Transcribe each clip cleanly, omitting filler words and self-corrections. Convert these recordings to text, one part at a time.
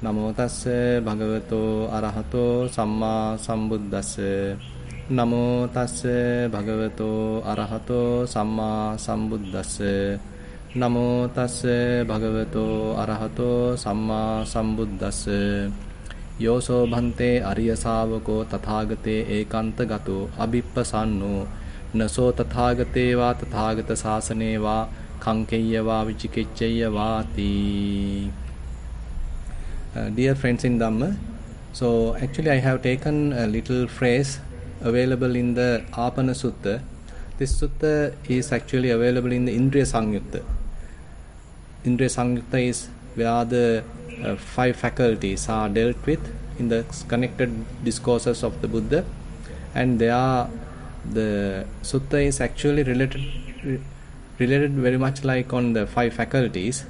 Namo tassa bhagavato arahato samma sambuddhassa. Namo tassa bhagavato arahato samma sambuddhassa. Namo tassa bhagavato arahato samma sambuddhassa. Yoso bhante arya savako tathagate ekanta gato abhippasanno naso tathagate va tathagata sasane va kankeyya va vichikicchayya vati. Dear friends in Dhamma, so actually I have taken a little phrase available in the Apana Sutta. This Sutta is actually available in the Indriya Samyutta. Indriya Samyutta is where the 5 faculties are dealt with in the connected discourses of the Buddha, and the Sutta is actually related very much like on the 5 faculties.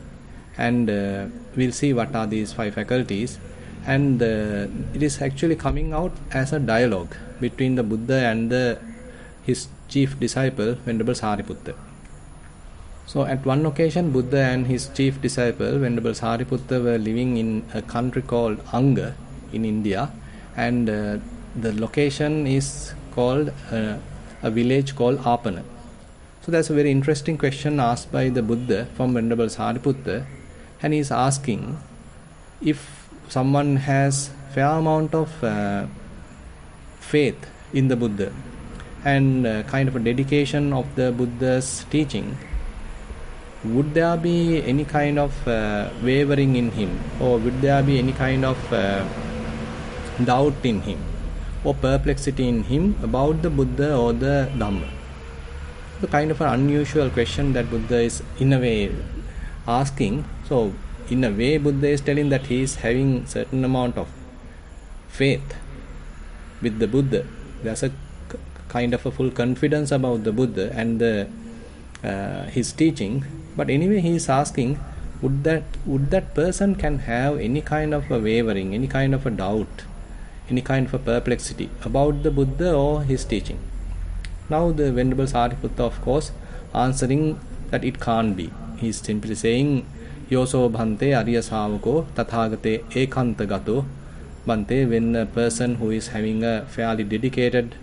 And we'll see what are these 5 faculties, and it is actually coming out as a dialogue between the Buddha and his chief disciple Venerable Sariputta. So at one occasion, Buddha and his chief disciple Venerable Sariputta were living in a country called Anga in India, and the location is called a village called Apana. So that's a very interesting question asked by the Buddha from Venerable Sariputta. And he is asking, if someone has fair amount of faith in the Buddha and kind of a dedication of the Buddha's teaching, would there be any kind of wavering in him, or would there be any kind of doubt in him or perplexity in him about the Buddha or the Dhamma? The kind of an unusual question that Buddha is in a way asking. So in a way, Buddha is telling that he is having certain amount of faith with the Buddha. There's a kind of a full confidence about the Buddha and his teaching. But anyway, he is asking, would that person can have any kind of a wavering, any kind of a doubt, any kind of a perplexity about the Buddha or his teaching? Now the Venerable Sariputta, of course, answering that it can't be. He is simply saying, Yoso bhante arya savako tathagate ekanta gato. Bhante, when a person who is having a fairly dedicated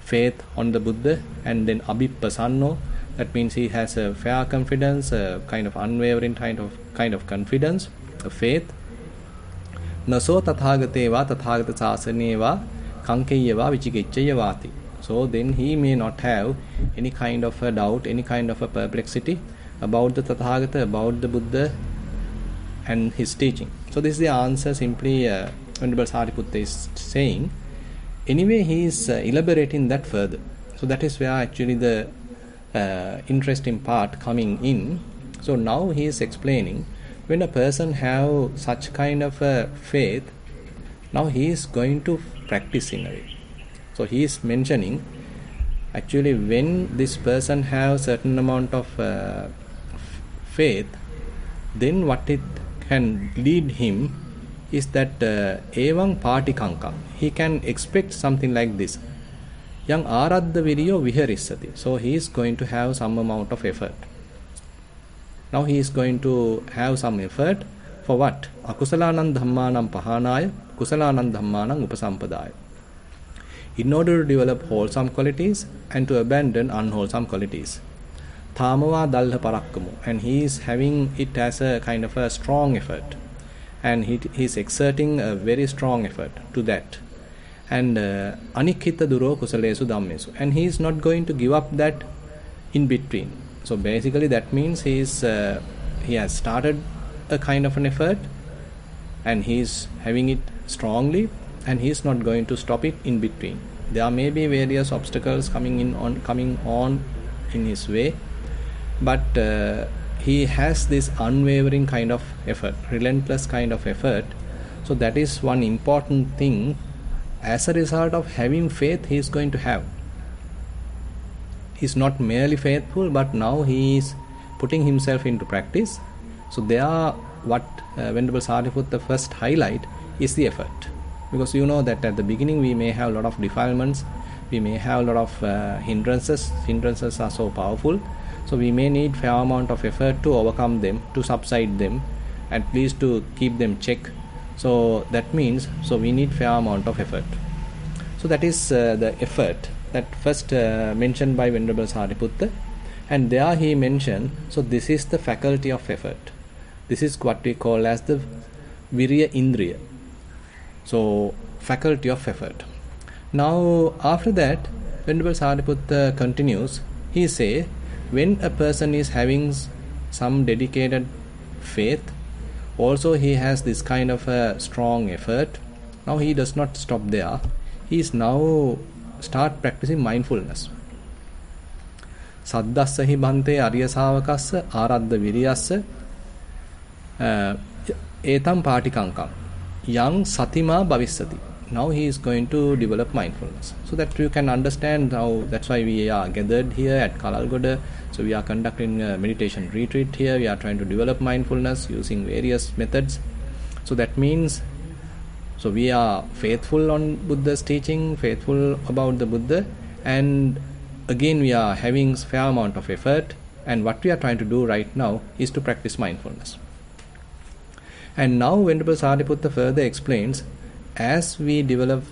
faith on the Buddha, and then abhippasanno, that means he has a fair confidence, a kind of unwavering kind of confidence, a faith. Naso tathagate va tathagata sasane va kankeyya va vichikicchayya vati. So then he may not have any kind of a doubt, any kind of a perplexity about the Tathagata, about the Buddha and his teaching. So this is the answer simply Venerable Sariputta is saying. Anyway, he is elaborating that further. So that is where actually the interesting part coming in. So now he is explaining, when a person have such kind of a faith, now he is going to practice in a way. So he is mentioning, actually when this person have certain amount of faith, then what it can lead him is that evang patikanka, he can expect something like this. Yang aradda viriyo viharissati. So he is going to have some amount of effort. Now he is going to have some effort for what? Akusalanam dhammanam pahanaya, kusalanam dhammanam upasampadaya. In order to develop wholesome qualities and to abandon unwholesome qualities. Thamava dalha parakkamu, and he is having it as a kind of a strong effort, and he is exerting a very strong effort to that. And anikkhitta duro kusalesu dhammesu, and he is not going to give up that in between. So basically that means he has started a kind of an effort, and he is having it strongly, and he is not going to stop it in between. There may be various obstacles coming on in his way, but he has this unwavering kind of effort, relentless kind of effort. So that is one important thing. As a result of having faith, he is going to have. He is not merely faithful, but now he is putting himself into practice. So there, what Venerable Sariputta first highlight is the effort. Because you know that at the beginning we may have a lot of defilements, we may have a lot of hindrances. Hindrances are so powerful, so we may need fair amount of effort to overcome them, to subside them, at least to keep them check. So that means, so we need fair amount of effort. So that is the effort that first mentioned by Venerable Sariputta, and there he mentioned, so this is the faculty of effort. This is what we call as the Virya Indriya. So faculty of effort. Now after that, Venerable Sariputta continues, he say, when a person is having some dedicated faith, also he has this kind of a strong effort. Now he does not stop there. He is now start practicing mindfulness. Saddassa hi bhante arya savakassa aradda viriyassa etam patikankam yang satima bhavissati. Now he is going to develop mindfulness. So that you can understand how, that's why we are gathered here at Kalalgoda. So we are conducting a meditation retreat here. We are trying to develop mindfulness using various methods. So that means, so we are faithful on Buddha's teaching, faithful about the Buddha, and again we are having fair amount of effort, and what we are trying to do right now is to practice mindfulness. And now Venerable Sariputta further explains, as we develop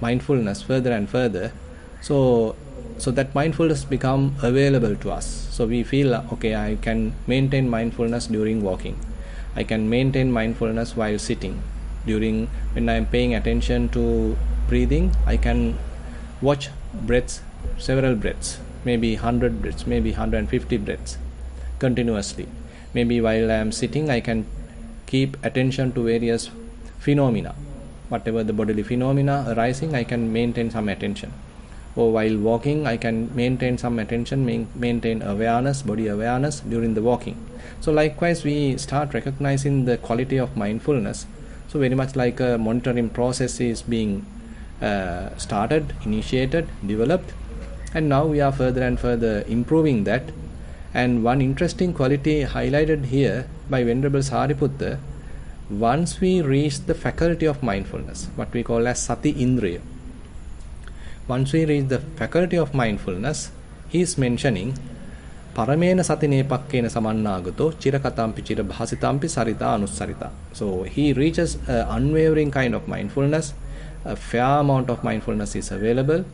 mindfulness further and further, so that mindfulness become available to us. So we feel, okay, I can maintain mindfulness during walking, I can maintain mindfulness while sitting, during when I am paying attention to breathing, I can watch breaths, several breaths, maybe 100 breaths, maybe 150 breaths continuously. Maybe while I am sitting, I can keep attention to various phenomena. Whatever the bodily phenomena arising, I can maintain some attention. Or while walking, I can maintain some attention, maintain awareness, body awareness during the walking. So likewise, we start recognizing the quality of mindfulness. So very much like a monitoring process is being started, initiated, developed, and now we are further and further improving that. And one interesting quality highlighted here by Venerable Sariputta, once we reach the faculty of mindfulness, what we call as Sati Indriya, once we reach the faculty of mindfulness, he is mentioning Paramena Sati Nepakkena Samannagato Chirakatampi Chirabhasitampi Sarita Anusarita. So he reaches an unwavering kind of mindfulness, a fair amount of mindfulness is available.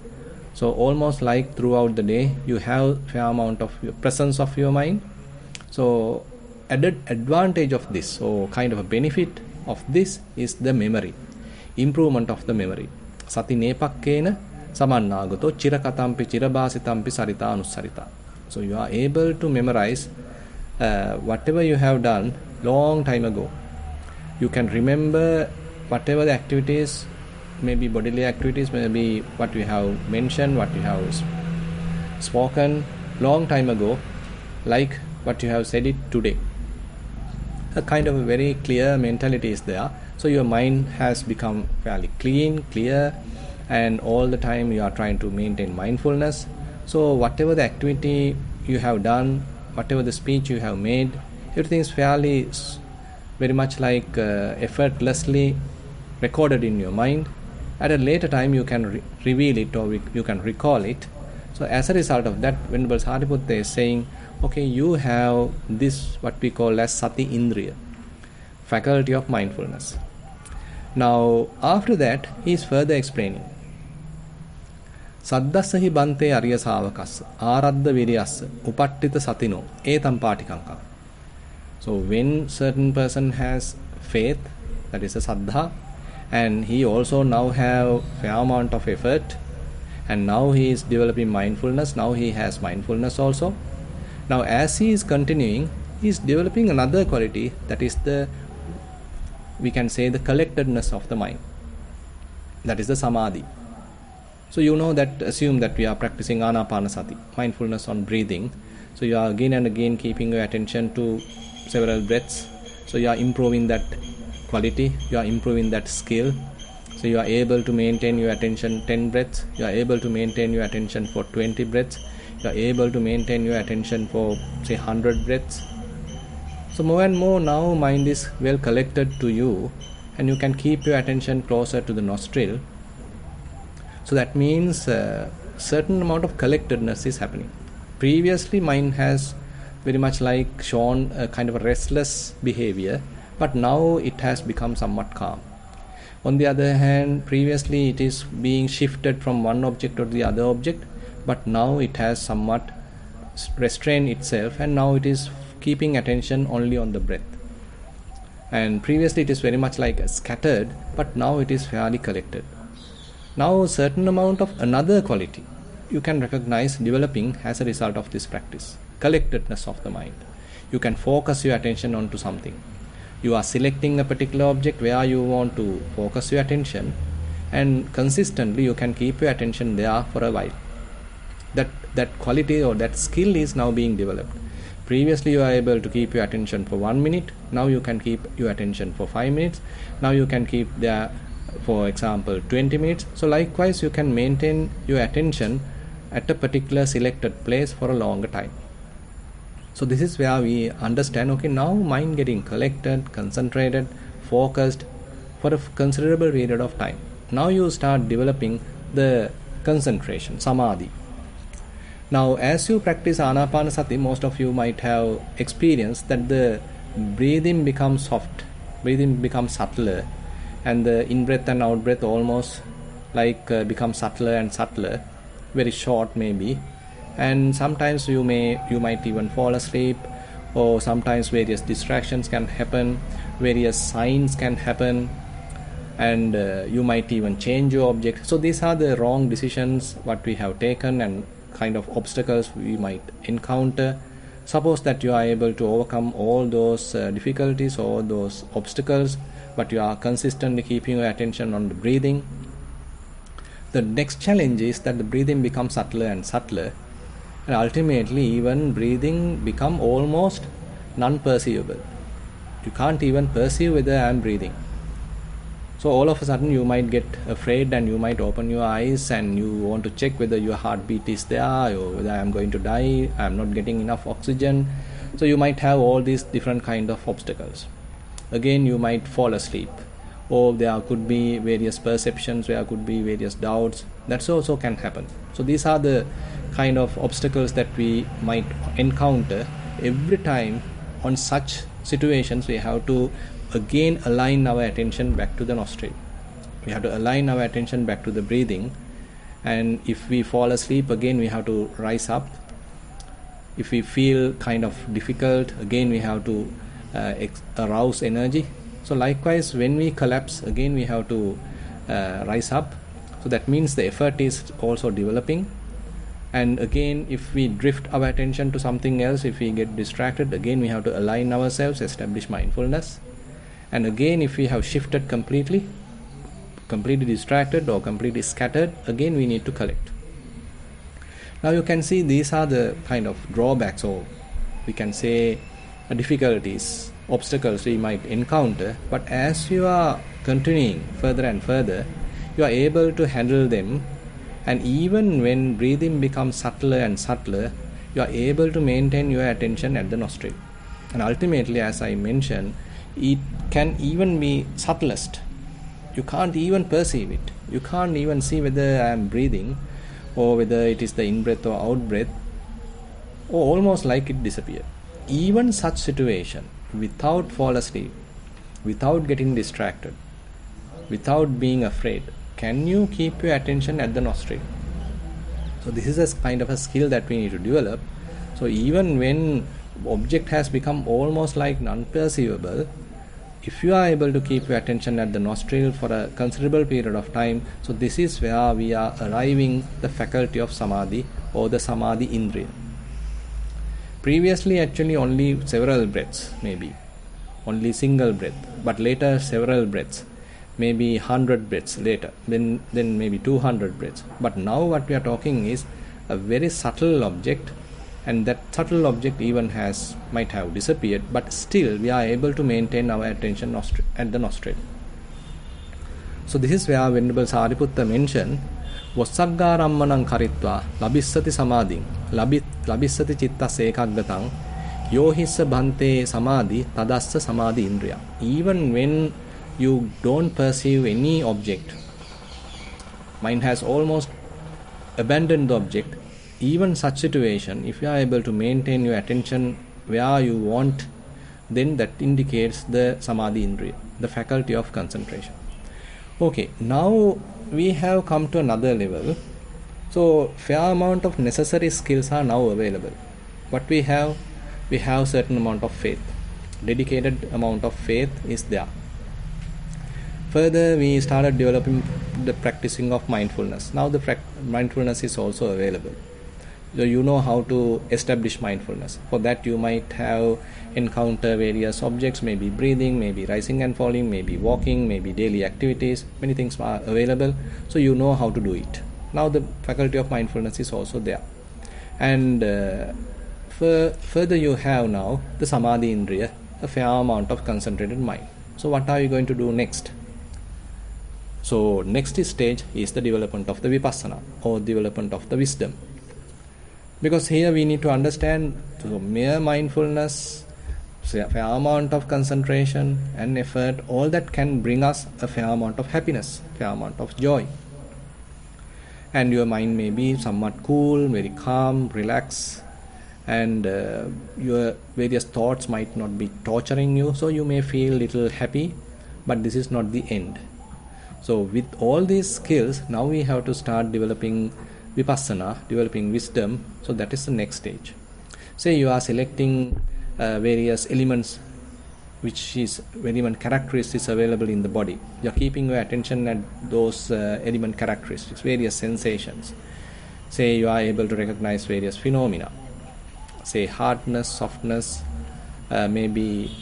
So almost like throughout the day you have fair amount of presence of your mind. So added advantage of this, so kind of a benefit of this is the memory, improvement of the memory. Sati nepakkena samannagato chirakatampi chirabhasitampi sarita anusarita. So you are able to memorize whatever you have done long time ago. You can remember whatever the activities, maybe bodily activities, maybe what you have mentioned, what you have spoken long time ago, like what you have said it today. A kind of a very clear mentality is there. So your mind has become fairly clean, clear, and all the time you are trying to maintain mindfulness. So whatever the activity you have done, whatever the speech you have made, everything is fairly very much like effortlessly recorded in your mind. At a later time you can reveal it, or you can recall it. So as a result of that, Venerable Sariputta is saying, okay, you have this what we call as Sati Indriya, faculty of mindfulness. Now after that he is further explaining, Saddassa hi bhante arya savakassa aradda viriyassa upattita satino etam patikankam. So when certain person has faith, that is a saddha, and he also now have fair amount of effort, and now he is developing mindfulness, now he has mindfulness also. Now as he is continuing, he is developing another quality, that is the, we can say, the collectedness of the mind, that is the samadhi. So you know that, assume that we are practicing anapanasati, mindfulness on breathing. So you are again and again keeping your attention to several breaths. So you are improving that quality, you are improving that skill. So you are able to maintain your attention 10 breaths, you are able to maintain your attention for 20 breaths, you are able to maintain your attention for say 100 breaths. So more and more now mind is well collected to you, and you can keep your attention closer to the nostril. So that means certain amount of collectedness is happening. Previously mind has very much like shown a kind of a restless behavior, but now it has become somewhat calm. On the other hand, previously it is being shifted from one object to the other object, but now it has somewhat restrained itself, and now it is keeping attention only on the breath. And previously it is very much like scattered, but now it is fairly collected. Now a certain amount of another quality you can recognize developing as a result of this practice: collectedness of the mind. You can focus your attention onto something. You are selecting a particular object where you want to focus your attention, and consistently you can keep your attention there for a while. That quality or that skill is now being developed. Previously you are able to keep your attention for 1 minute, now you can keep your attention for 5 minutes, now you can keep there, for example, 20 minutes. So likewise you can maintain your attention at a particular selected place for a longer time. So this is where we understand, okay, now mind getting collected, concentrated, focused for a considerable period of time. Now you start developing the concentration, samadhi. Now as you practice Anapanasati, most of you might have experienced that the breathing becomes soft, breathing becomes subtler, and the in-breath and out-breath almost like become subtler and subtler, very short maybe. And sometimes you might even fall asleep, or sometimes various distractions can happen, various signs can happen, and you might even change your object. So these are the wrong decisions what we have taken and kind of obstacles we might encounter. Suppose that you are able to overcome all those difficulties or those obstacles, but you are consistently keeping your attention on the breathing. The next challenge is that the breathing becomes subtler and subtler, and ultimately even breathing become almost non-perceivable. You can't even perceive whether I am breathing. So all of a sudden you might get afraid and you might open your eyes and you want to check whether your heartbeat is there, or whether I am going to die, I am not getting enough oxygen. So you might have all these different kind of obstacles. Again you might fall asleep, or there could be various perceptions, there could be various doubts. That also can happen. So these are the kind of obstacles that we might encounter. Every time on such situations we have to again align our attention back to the nostril. We have to align our attention back to the breathing, and if we fall asleep, again we have to rise up. If we feel kind of difficult, again we have to arouse energy. So likewise when we collapse, again we have to rise up. So that means the effort is also developing. And again if we drift our attention to something else, if we get distracted, again we have to align ourselves, establish mindfulness. And again if we have shifted completely distracted or completely scattered, again we need to collect. Now you can see these are the kind of drawbacks, or we can say difficulties, obstacles we might encounter. But as you are continuing further and further, you are able to handle them. And even when breathing becomes subtler and subtler, you are able to maintain your attention at the nostril. And ultimately, as I mentioned, it can even be subtlest. You can't even perceive it. You can't even see whether I am breathing, or whether it is the in-breath or out-breath, or almost like it disappeared. Even such situation, without fall asleep, without getting distracted, without being afraid, can you keep your attention at the nostril? So this is a kind of a skill that we need to develop. So even when object has become almost like non-perceivable, if you are able to keep your attention at the nostril for a considerable period of time, so this is where we are arriving the faculty of samadhi, or the samadhi indriya. Previously actually only several breaths, maybe only single breath, but later several breaths, maybe 100 breaths later, then maybe 200 breaths. But now what we are talking is a very subtle object, and that subtle object even might have disappeared, but still we are able to maintain our attention at the nostril. So this is where Venerable Sariputta mentioned, Vassaggarammanam karitva labissati samadhi labissati chittas ekaggatang yohissa bhante samadhi tadassa samadhi indriya. Even when you don't perceive any object, mind has almost abandoned the object, even such situation, if you are able to maintain your attention where you want, then that indicates the samadhi indriya, the faculty of concentration. Okay, now we have come to another level. So fair amount of necessary skills are now available. What we have certain amount of faith. Dedicated amount of faith is there. Further, we started developing the practicing of mindfulness. Now the mindfulness is also available. So you know how to establish mindfulness. For that you might have encounter various objects, maybe breathing, maybe rising and falling, maybe walking, maybe daily activities. Many things are available. So you know how to do it. Now the faculty of mindfulness is also there. And further you have now the samadhi indriya, a fair amount of concentrated mind. So what are you going to do next? So next stage is the development of the vipassana, or development of the wisdom. Because here we need to understand, so mere mindfulness, a fair amount of concentration and effort, all that can bring us a fair amount of happiness, fair amount of joy. And your mind may be somewhat cool, very calm, relaxed, and your various thoughts might not be torturing you, so you may feel little happy, but this is not the end. So with all these skills, now we have to start developing Vipassana, developing wisdom. So that is the next stage. Say you are selecting various elements, which is element characteristics available in the body. You are keeping your attention at those element characteristics, various sensations. Say you are able to recognize various phenomena. Say hardness, softness, maybe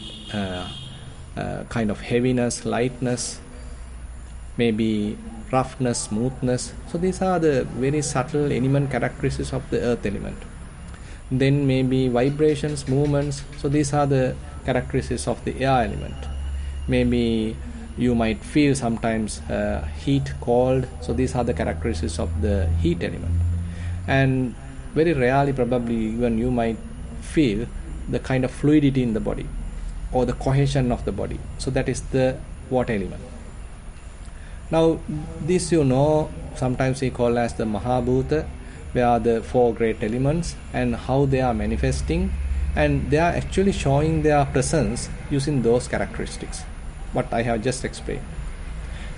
kind of heaviness, lightness, maybe roughness, smoothness. So these are the very subtle element characteristics of the earth element. Then maybe vibrations, movements. So these are the characteristics of the air element. Maybe you might feel sometimes heat, cold. So these are the characteristics of the heat element. And very rarely probably even you might feel the kind of fluidity in the body or the cohesion of the body. So that is the water element. Now this sometimes we call as the Mahabhuta, where are the four great elements and how they are manifesting, and they are actually showing their presence using those characteristics, what I have just explained.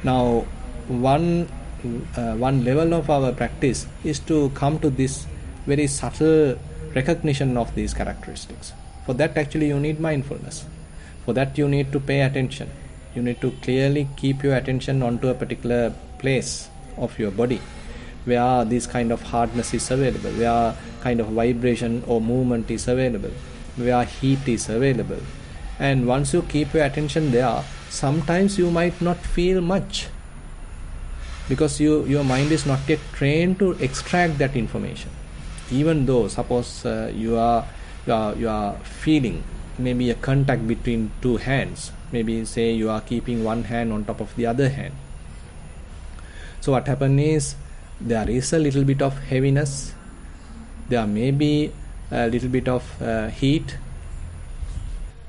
Now one level of our practice is to come to this very subtle recognition of these characteristics. For that actually you need mindfulness. For that you need to pay attention. You need to clearly keep your attention onto a particular place of your body where this kind of hardness is available, where kind of vibration or movement is available, where heat is available. And once you keep your attention there, sometimes you might not feel much because your mind is not yet trained to extract that information. Even though suppose you are feeling maybe a contact between two hands, maybe say you are keeping one hand on top of the other hand. So what happens is there is a little bit of heaviness, there may be a little bit of heat.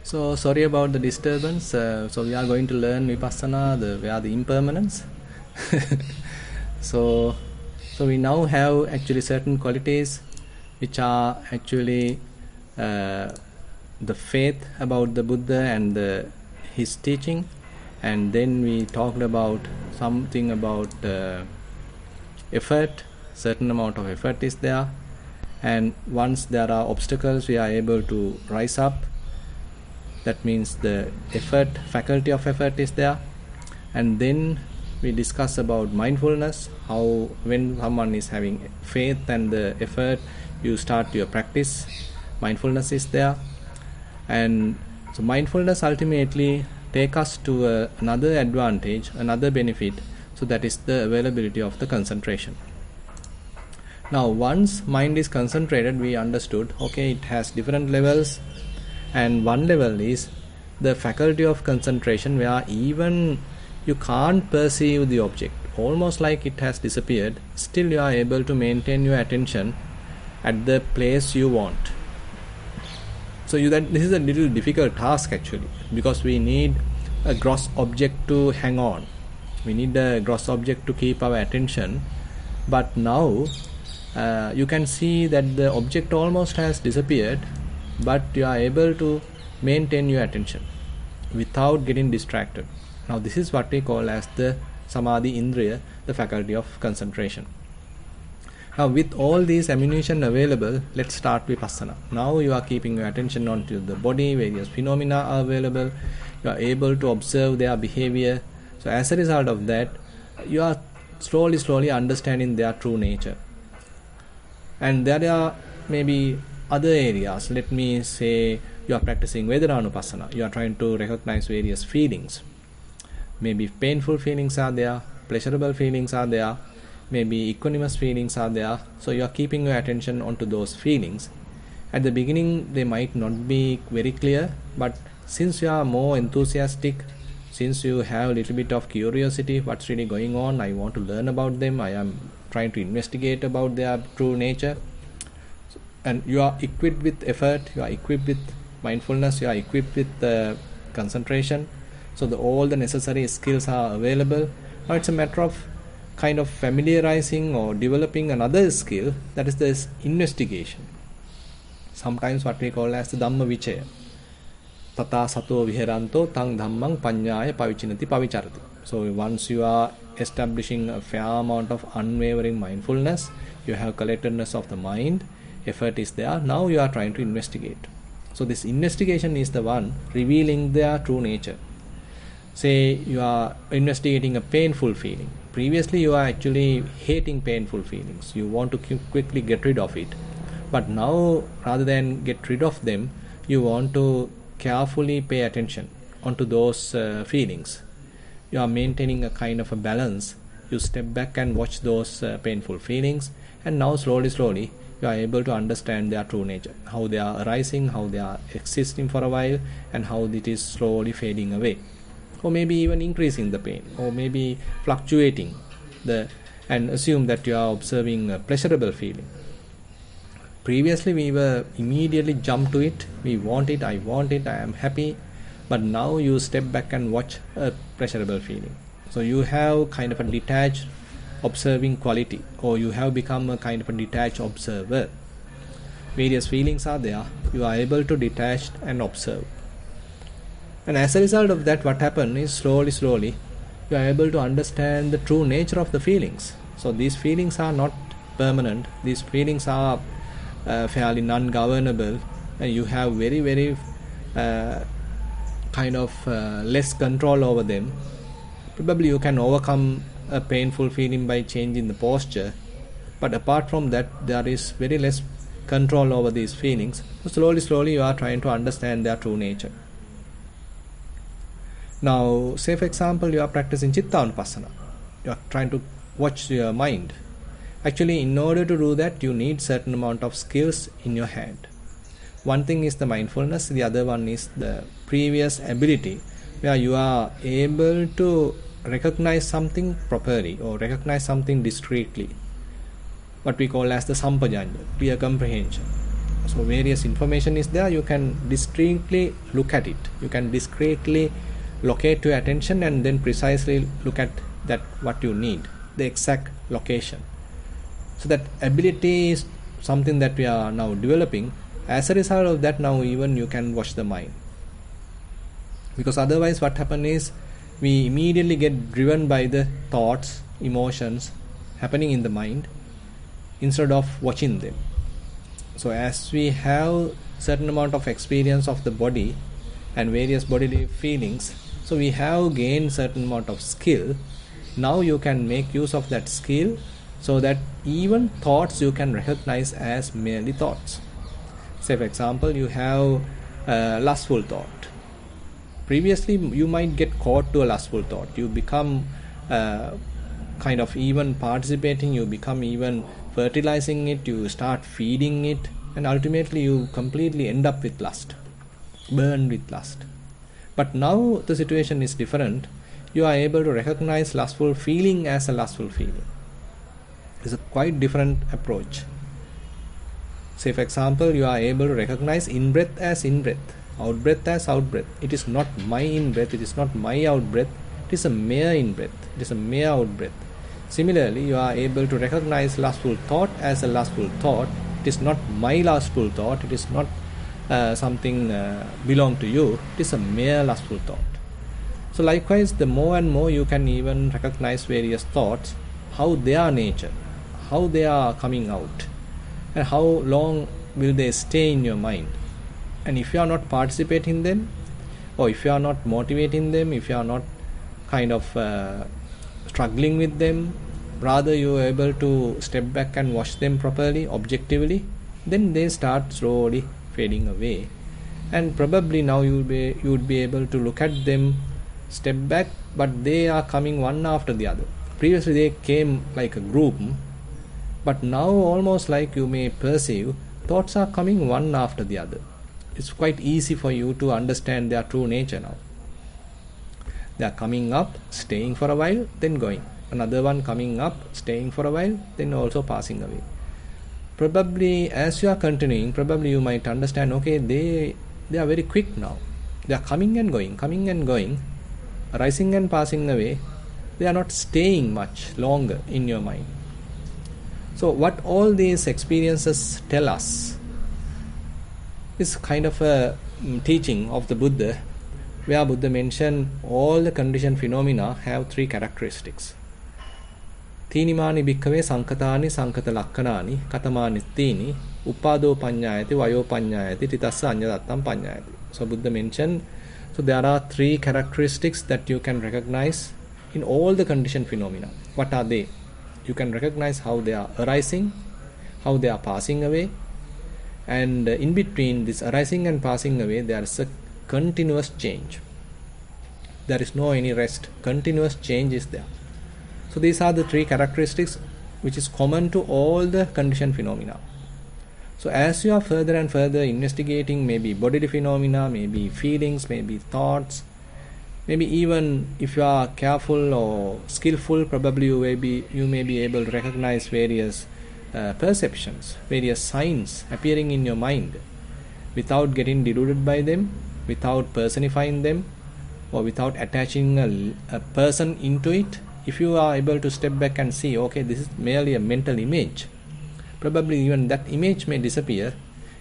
So sorry about the disturbance. So we are going to learn Vipassana, where the impermanence. So we now have actually certain qualities which are actually the faith about the Buddha and his teaching, and then we talked about something about effort. Certain amount of effort is there, and once there are obstacles we are able to rise up. That means the faculty of effort is there. And then we discuss about mindfulness, how when someone is having faith and the effort, you start your practice, mindfulness is there. And so mindfulness ultimately take us to another advantage, another benefit. So that is the availability of the concentration. Now once mind is concentrated, we understood, okay, it has different levels, and one level is the faculty of concentration where even you can't perceive the object, almost like it has disappeared, still you are able to maintain your attention at the place you want. So this is a little difficult task actually, because we need a gross object to hang on. We need a gross object to keep our attention. But now you can see that the object almost has disappeared, but you are able to maintain your attention without getting distracted. Now this is what we call as the Samadhi indriya, the faculty of concentration. Now with all these ammunition available, let's start Vipassana. Now you are keeping your attention onto the body, various phenomena are available, you are able to observe their behavior. So as a result of that, you are slowly understanding their true nature. And there are maybe other areas. Let me say you are practicing Vedananupassana. You are trying to recognize various feelings. Maybe painful feelings are there, pleasurable feelings are there, maybe equanimous feelings are there. So you are keeping your attention onto those feelings. At the beginning they might not be very clear, but since you are more enthusiastic, since you have a little bit of curiosity, what's really going on, I want to learn about them, I am trying to investigate about their true nature, and you are equipped with effort, you are equipped with mindfulness, you are equipped with concentration, so all the necessary skills are available. Now it's a matter of kind of familiarizing or developing another skill, that is this investigation, sometimes what we call as the Dhamma Vichaya. Tata sato viharanto tang dhammang panyaya pavichinati pavicharati. So once you are establishing a fair amount of unwavering mindfulness, you have collectedness of the mind, effort is there, now you are trying to investigate. So this investigation is the one revealing their true nature. Say you are investigating a painful feeling. Previously you are actually hating painful feelings. You want to quickly get rid of it. But now, rather than get rid of them, you want to carefully pay attention onto those feelings. You are maintaining a kind of a balance. You step back and watch those painful feelings, and now slowly you are able to understand their true nature, how they are arising, how they are existing for a while, and how it is slowly fading away, or maybe even increasing the pain, or maybe fluctuating and assume that you are observing a pleasurable feeling. Previously we were immediately jump to it, we want it, I am happy, but now you step back and watch a pleasurable feeling. So you have kind of a detached observing quality, or you have become a kind of a detached observer. Various feelings are there, you are able to detach and observe. And as a result of that, what happens is slowly you are able to understand the true nature of the feelings. So these feelings are not permanent, these feelings are fairly non-governable, and you have very kind of less control over them. Probably you can overcome a painful feeling by changing the posture, but apart from that there is very less control over these feelings. So slowly you are trying to understand their true nature. Now say for example you are practicing Chittanupassana, you are trying to watch your mind. Actually, in order to do that, you need certain amount of skills in your hand. One thing is the mindfulness, the other one is the previous ability, where you are able to recognize something properly or recognize something discreetly, what we call as the sampajanya, clear comprehension. So various information is there, you can discreetly look at it, you can discreetly locate your attention and then precisely look at that what you need, the exact location. So that ability is something that we are now developing. As a result of that, now even you can watch the mind. Because otherwise what happens is, we immediately get driven by the thoughts, emotions happening in the mind instead of watching them. So as we have certain amount of experience of the body and various bodily feelings, so we have gained certain amount of skill. Now you can make use of that skill, so that even thoughts you can recognize as merely thoughts. Say for example you have a lustful thought. Previously you might get caught to a lustful thought, you become kind of even participating, you become even fertilizing it, you start feeding it, and ultimately you completely end up with lust, burned with lust. But now the situation is different, you are able to recognize lustful feeling as a lustful feeling. It's a quite different approach. Say for example you are able to recognize in-breath as in-breath, out-breath as out-breath. It is not my in-breath, it is not my out-breath, it is a mere in-breath, it is a mere out-breath. Similarly, you are able to recognize lustful thought as a lustful thought. It is not my lustful thought, it is not something belong to you, it is a mere lustful thought. So likewise, the more and more you can even recognize various thoughts, how their nature, how they are coming out, and how long will they stay in your mind. And if you are not participating in them, or if you are not motivating them, if you are not kind of struggling with them, rather you are able to step back and watch them properly, objectively, then they start slowly fading away. And probably now you would be able to look at them, step back, but they are coming one after the other. Previously they came like a group, but now almost like you may perceive thoughts are coming one after the other. It's quite easy for you to understand their true nature now. They are coming up, staying for a while, then going. Another one coming up, staying for a while, then also passing away. Probably as you are continuing, probably you might understand, okay, they are very quick now. They are coming and going, rising and passing away. They are not staying much longer in your mind. So what all these experiences tell us is kind of a teaching of the Buddha, where Buddha mentioned all the conditioned phenomena have three characteristics. Teenimani bhikkhave sankatani sankata lakkanani katamani tini upado panyayati vayo panyayati titassa anyadattam panyayati. So Buddha mentioned, so there are three characteristics that you can recognize in all the conditioned phenomena. What are they? You can recognize how they are arising, how they are passing away, and in between this arising and passing away there is a continuous change. There is no any rest. Continuous change is there. So these are the three characteristics which is common to all the conditioned phenomena. So as you are further and further investigating maybe bodily phenomena, maybe feelings, maybe thoughts, maybe even if you are careful or skillful, probably you may be able to recognize various perceptions, various signs appearing in your mind without getting deluded by them, without personifying them, or without attaching a person into it. If you are able to step back and see, okay, this is merely a mental image, probably even that image may disappear,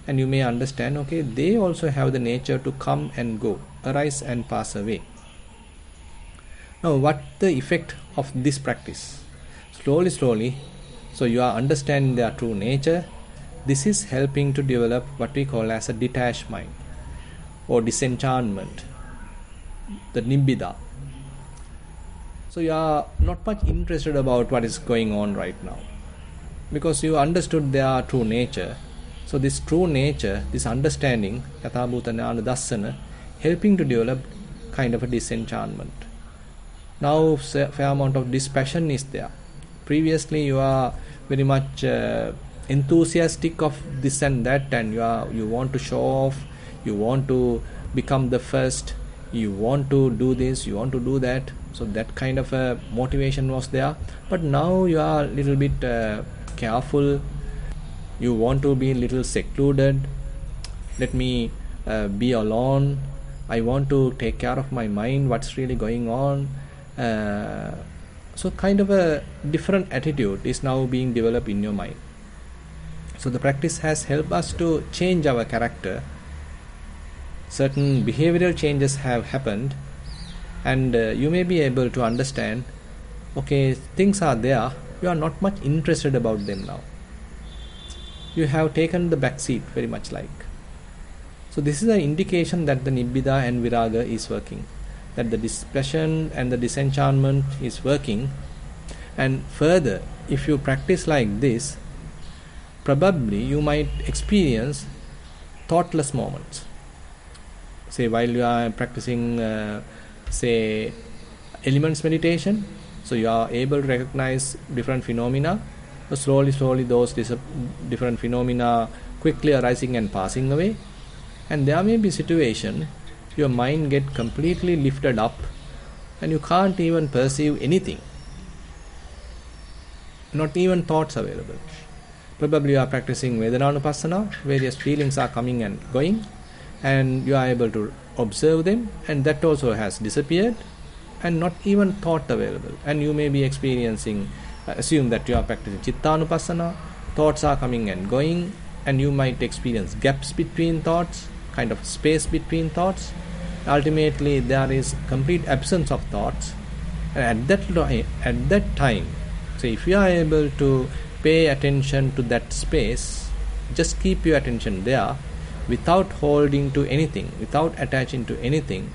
and you may understand, okay, they also have the nature to come and go, arise and pass away. Now, what the effect of this practice? Slowly, so you are understanding their true nature. This is helping to develop what we call as a detached mind or disenchantment, the nibbida. So you are not much interested about what is going on right now, because you understood their true nature. So this true nature, this understanding, yatha bhuta gnana dassana, helping to develop kind of a disenchantment. Now fair amount of dispassion is there. Previously you are very much enthusiastic of this and that, and you want to show off, you want to become the first, you want to do this, you want to do that. So that kind of a motivation was there. But now you are a little bit careful. You want to be a little secluded. Let me be alone. I want to take care of my mind, what's really going on. So kind of a different attitude is now being developed in your mind. So the practice has helped us to change our character. Certain behavioral changes have happened, and you may be able to understand, okay, things are there, you are not much interested about them now. You have taken the back seat, very much like. So this is an indication that the nibbida and viraga is working, that the dispassion and the disenchantment is working. And further, if you practice like this, probably you might experience thoughtless moments. Say while you are practicing say elements meditation, so you are able to recognize different phenomena. So slowly those different phenomena quickly arising and passing away. And there may be situation your mind get completely lifted up and you can't even perceive anything, not even thoughts available. Probably you are practicing Vedananupassana, various feelings are coming and going, and you are able to observe them, and that also has disappeared, and not even thought available. And you may be experiencing, assume that you are practicing Chittanupassana, thoughts are coming and going, and you might experience gaps between thoughts, kind of space between thoughts. ultimately there is complete absence of thoughts. And at that time, so if you are able to pay attention to that space, just keep your attention there without holding to anything, without attaching to anything,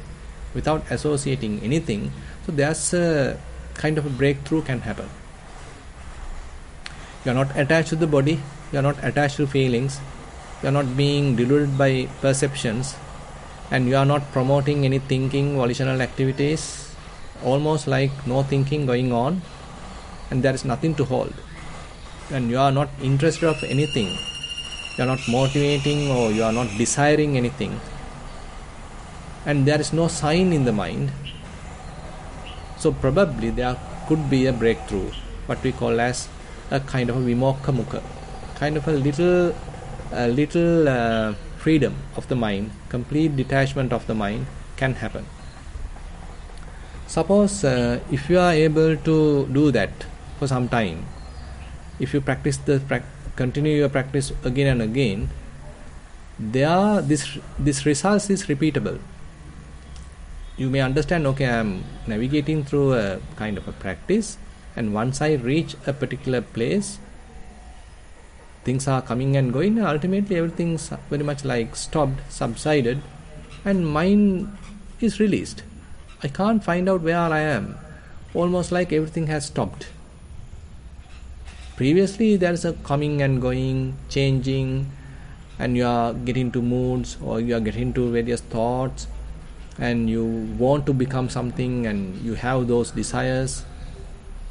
without associating anything. So there's a kind of a breakthrough can happen. You are not attached to the body, you are not attached to feelings, you are not being deluded by perceptions, and you are not promoting any thinking, volitional activities, almost like no thinking going on, and there is nothing to hold. And you are not interested of anything, you are not motivating or you are not desiring anything, and there is no sign in the mind. So probably there could be a breakthrough, what we call as a kind of a vimokha mukha, kind of a little freedom of the mind, complete detachment of the mind can happen. Suppose if you are able to do that for some time, if you continue your practice again and again, this result is repeatable. You may understand, okay, I am navigating through a kind of a practice, and once I reach a particular place, things are coming and going, and ultimately everything is very much like stopped, subsided, and mind is released. I can't find out where I am, almost like everything has stopped. Previously there is a coming and going, changing, and you are getting to moods or you are getting to various thoughts, and you want to become something and you have those desires.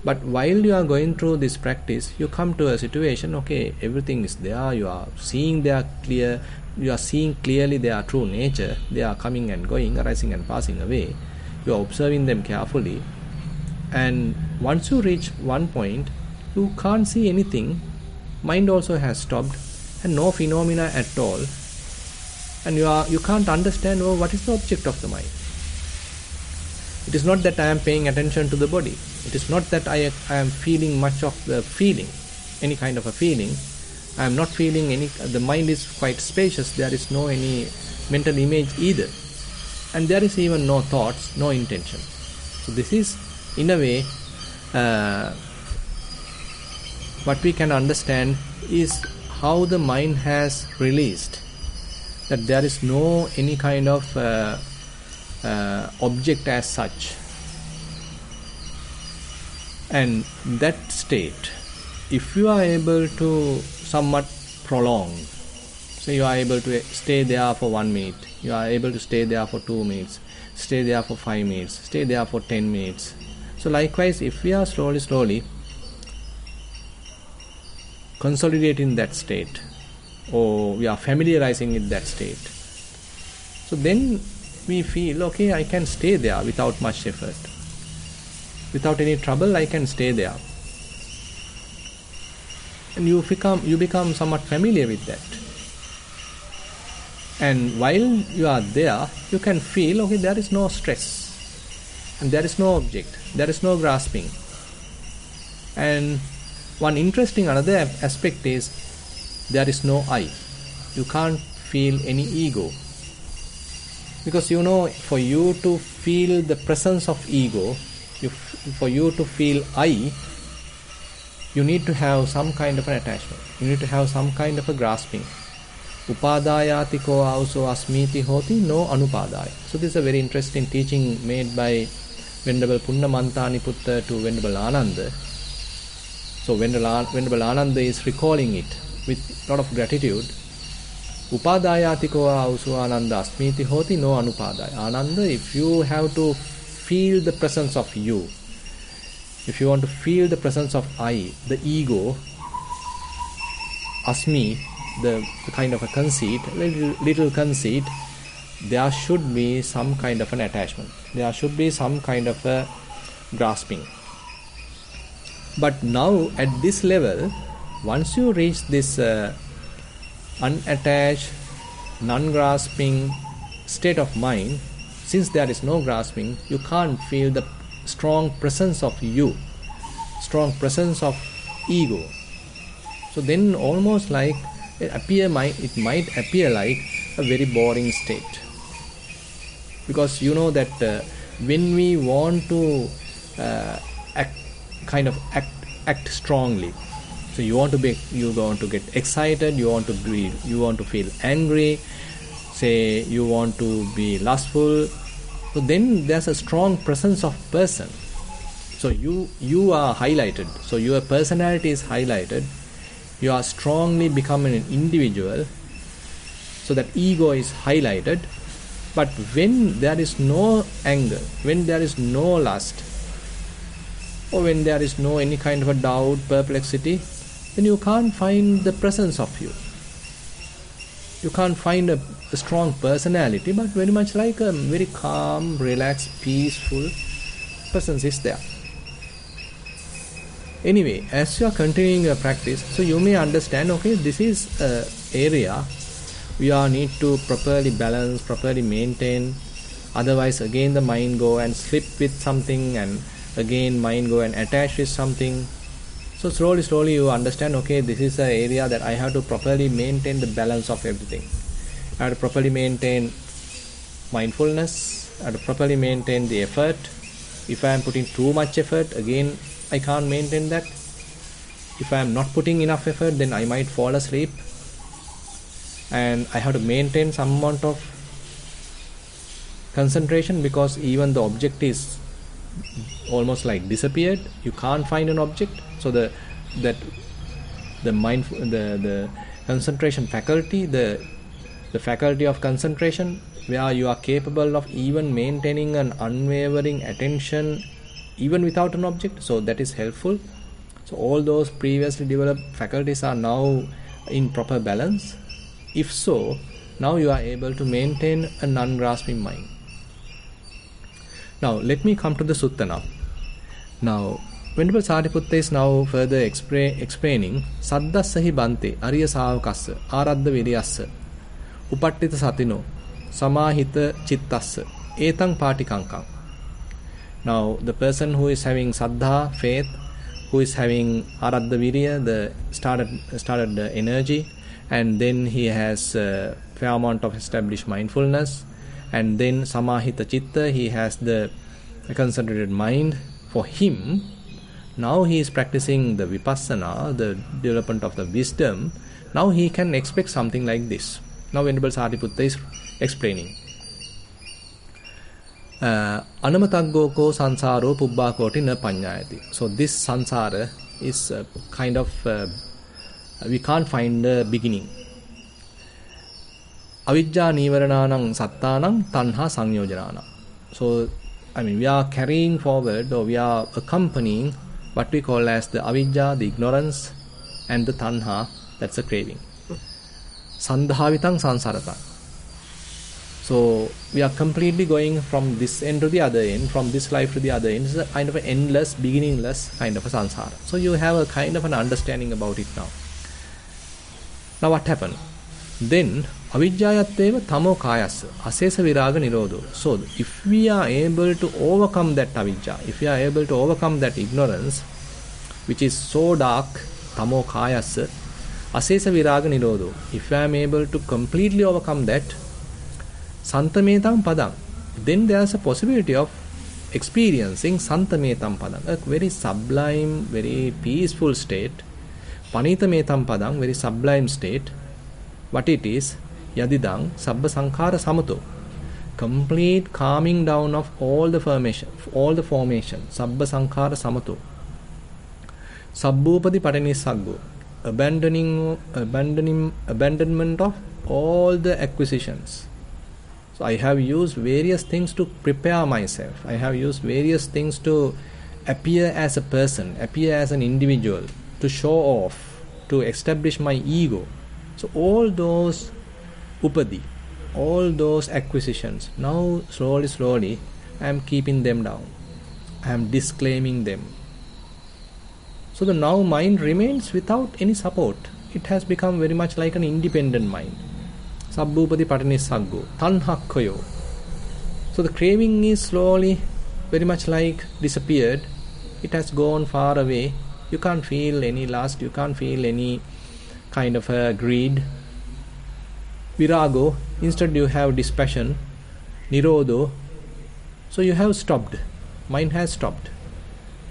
But while you are going through this practice, you come to a situation, okay, everything is there, you are seeing you are seeing clearly their true nature, they are coming and going, arising and passing away. You are observing them carefully, and once you reach one point, you can't see anything, mind also has stopped, and no phenomena at all, and you can't understand, oh, what is the object of the mind. It is not that I am paying attention to the body, it is not that I am feeling much of the feeling, any kind of a feeling. I am not feeling any, the mind is quite spacious, there is no any mental image either, and there is even no thoughts, no intention. So this is in a way what we can understand is how the mind has released, that there is no any kind of object as such. And that state, if you are able to somewhat prolong, so you are able to stay there for 1 minute, you are able to stay there for 2 minutes, stay there for 5 minutes, stay there for 10 minutes. So likewise, if we are slowly consolidating that state, or we are familiarizing with that state, so then we feel, okay, I can stay there without much effort, without any trouble, I can stay there. And you become somewhat familiar with that. And while you are there, you can feel, okay, there is no stress, and there is no object, there is no grasping. And one interesting another aspect is, there is no I. You can't feel any ego. Because for you to feel the presence of ego, for you to feel I, you need to have some kind of an attachment. You need to have some kind of a grasping. Upadayati ko auso asmiti hoti no anupadaya. So this is a very interesting teaching made by Venerable Punnamantani Putta to Venerable Ananda. So Venerable Ananda is recalling it with a lot of gratitude. Upadayati ko auso ananda asmiti hoti no anupadaya. Ananda, if you have to feel the presence of you, if you want to feel the presence of I, the ego, asmi, the kind of a conceit, little conceit, there should be some kind of an attachment. There should be some kind of a grasping. But now at this level, once you reach this unattached, non-grasping state of mind, since there is no grasping, you can't feel the strong presence of you, strong presence of ego. So then almost like it might appear like a very boring state. because you know that when we want to act, act strongly, so you want to get excited, you want to feel angry, say you want to be lustful, so then there's a strong presence of person. So you are highlighted, so your personality is highlighted, you are strongly becoming an individual, so that ego is highlighted. But when there is no anger, when there is no lust, or when there is no any kind of a doubt, perplexity, then you can't find the presence of you. You can't find a strong personality, but very much like a very calm, relaxed, peaceful presence is there. Anyway, as you are continuing your practice, so you may understand, okay, this is an area we are need to properly balance, properly maintain. Otherwise, again the mind go and slip with something, and again mind go and attach with something. So slowly you understand, okay, this is an area that I have to properly maintain the balance of everything. I have to properly maintain mindfulness, I have to properly maintain the effort. If I am putting too much effort, again I can't maintain that. If I am not putting enough effort, then I might fall asleep. And I have to maintain some amount of concentration, because even the object is almost like disappeared. You can't find an object. So the concentration faculty, the faculty of concentration, where you are capable of even maintaining an unwavering attention even without an object, so that is helpful. So all those previously developed faculties are now in proper balance. If so, now you are able to maintain a non-grasping mind. Now let me come to the sutta now. Now Venerable Sariputta is now further explaining Saddassahi Bante Arya Savakassa Aradda Viriyassa Upattita Satino Samahita Chittassa Etang Patikankam. Now the person who is having Saddha, faith, who is having Aradda Viriya, the started the energy, and then he has a fair amount of established mindfulness, and then Samahita Chitta, he has the concentrated mind. For him, now he is practicing the Vipassana, the development of the wisdom. Now he can expect something like this. Now Venerable Sariputta is explaining. Anamataggo sansaro pubbakoti na panyayati. So this sansara is kind of we can't find the beginning. Avijja nivarananang sattanang tanha sanyojanana. So we are carrying forward, or we are accompanying what we call as the avijja, the ignorance, and the tanha, that's the craving. Sandhavitang sansarata. So we are completely going from this end to the other end, from this life to the other end. It's a kind of an endless, beginningless kind of a sansara. So you have a kind of an understanding about it now. Now what happened? Then avijjayatteva tamo kayassa asesa viraga nirodho. So if we are able to overcome that avijja, if we are able to overcome that ignorance which is so dark, tamo kayassa asesa viraga nirodho, if I am able to completely overcome that, santametam padam, then there is a possibility of experiencing santametam padam, a very sublime, very peaceful state. Panitametam padam, very sublime state. What it is? Yadidang sabba sankhara samato, complete calming down of all the formation, sabba sankhara samato. Sabbupadi patanissaggo, abandonment of all the acquisitions. So I have used various things to prepare myself. I have used various things to appear as a person, appear as an individual, to show off, to establish my ego. So all those upadi, all those acquisitions, now slowly I am keeping them down. I am disclaiming them. So the now mind remains without any support. It has become very much like an independent mind. Sabbupadi patanissaggo, tanhakkayo. So the craving is slowly very much like disappeared. It has gone far away. You can't feel any lust, you can't feel any kind of a greed. Virago, instead you have dispassion. Nirodho. So you have stopped. Mind has stopped.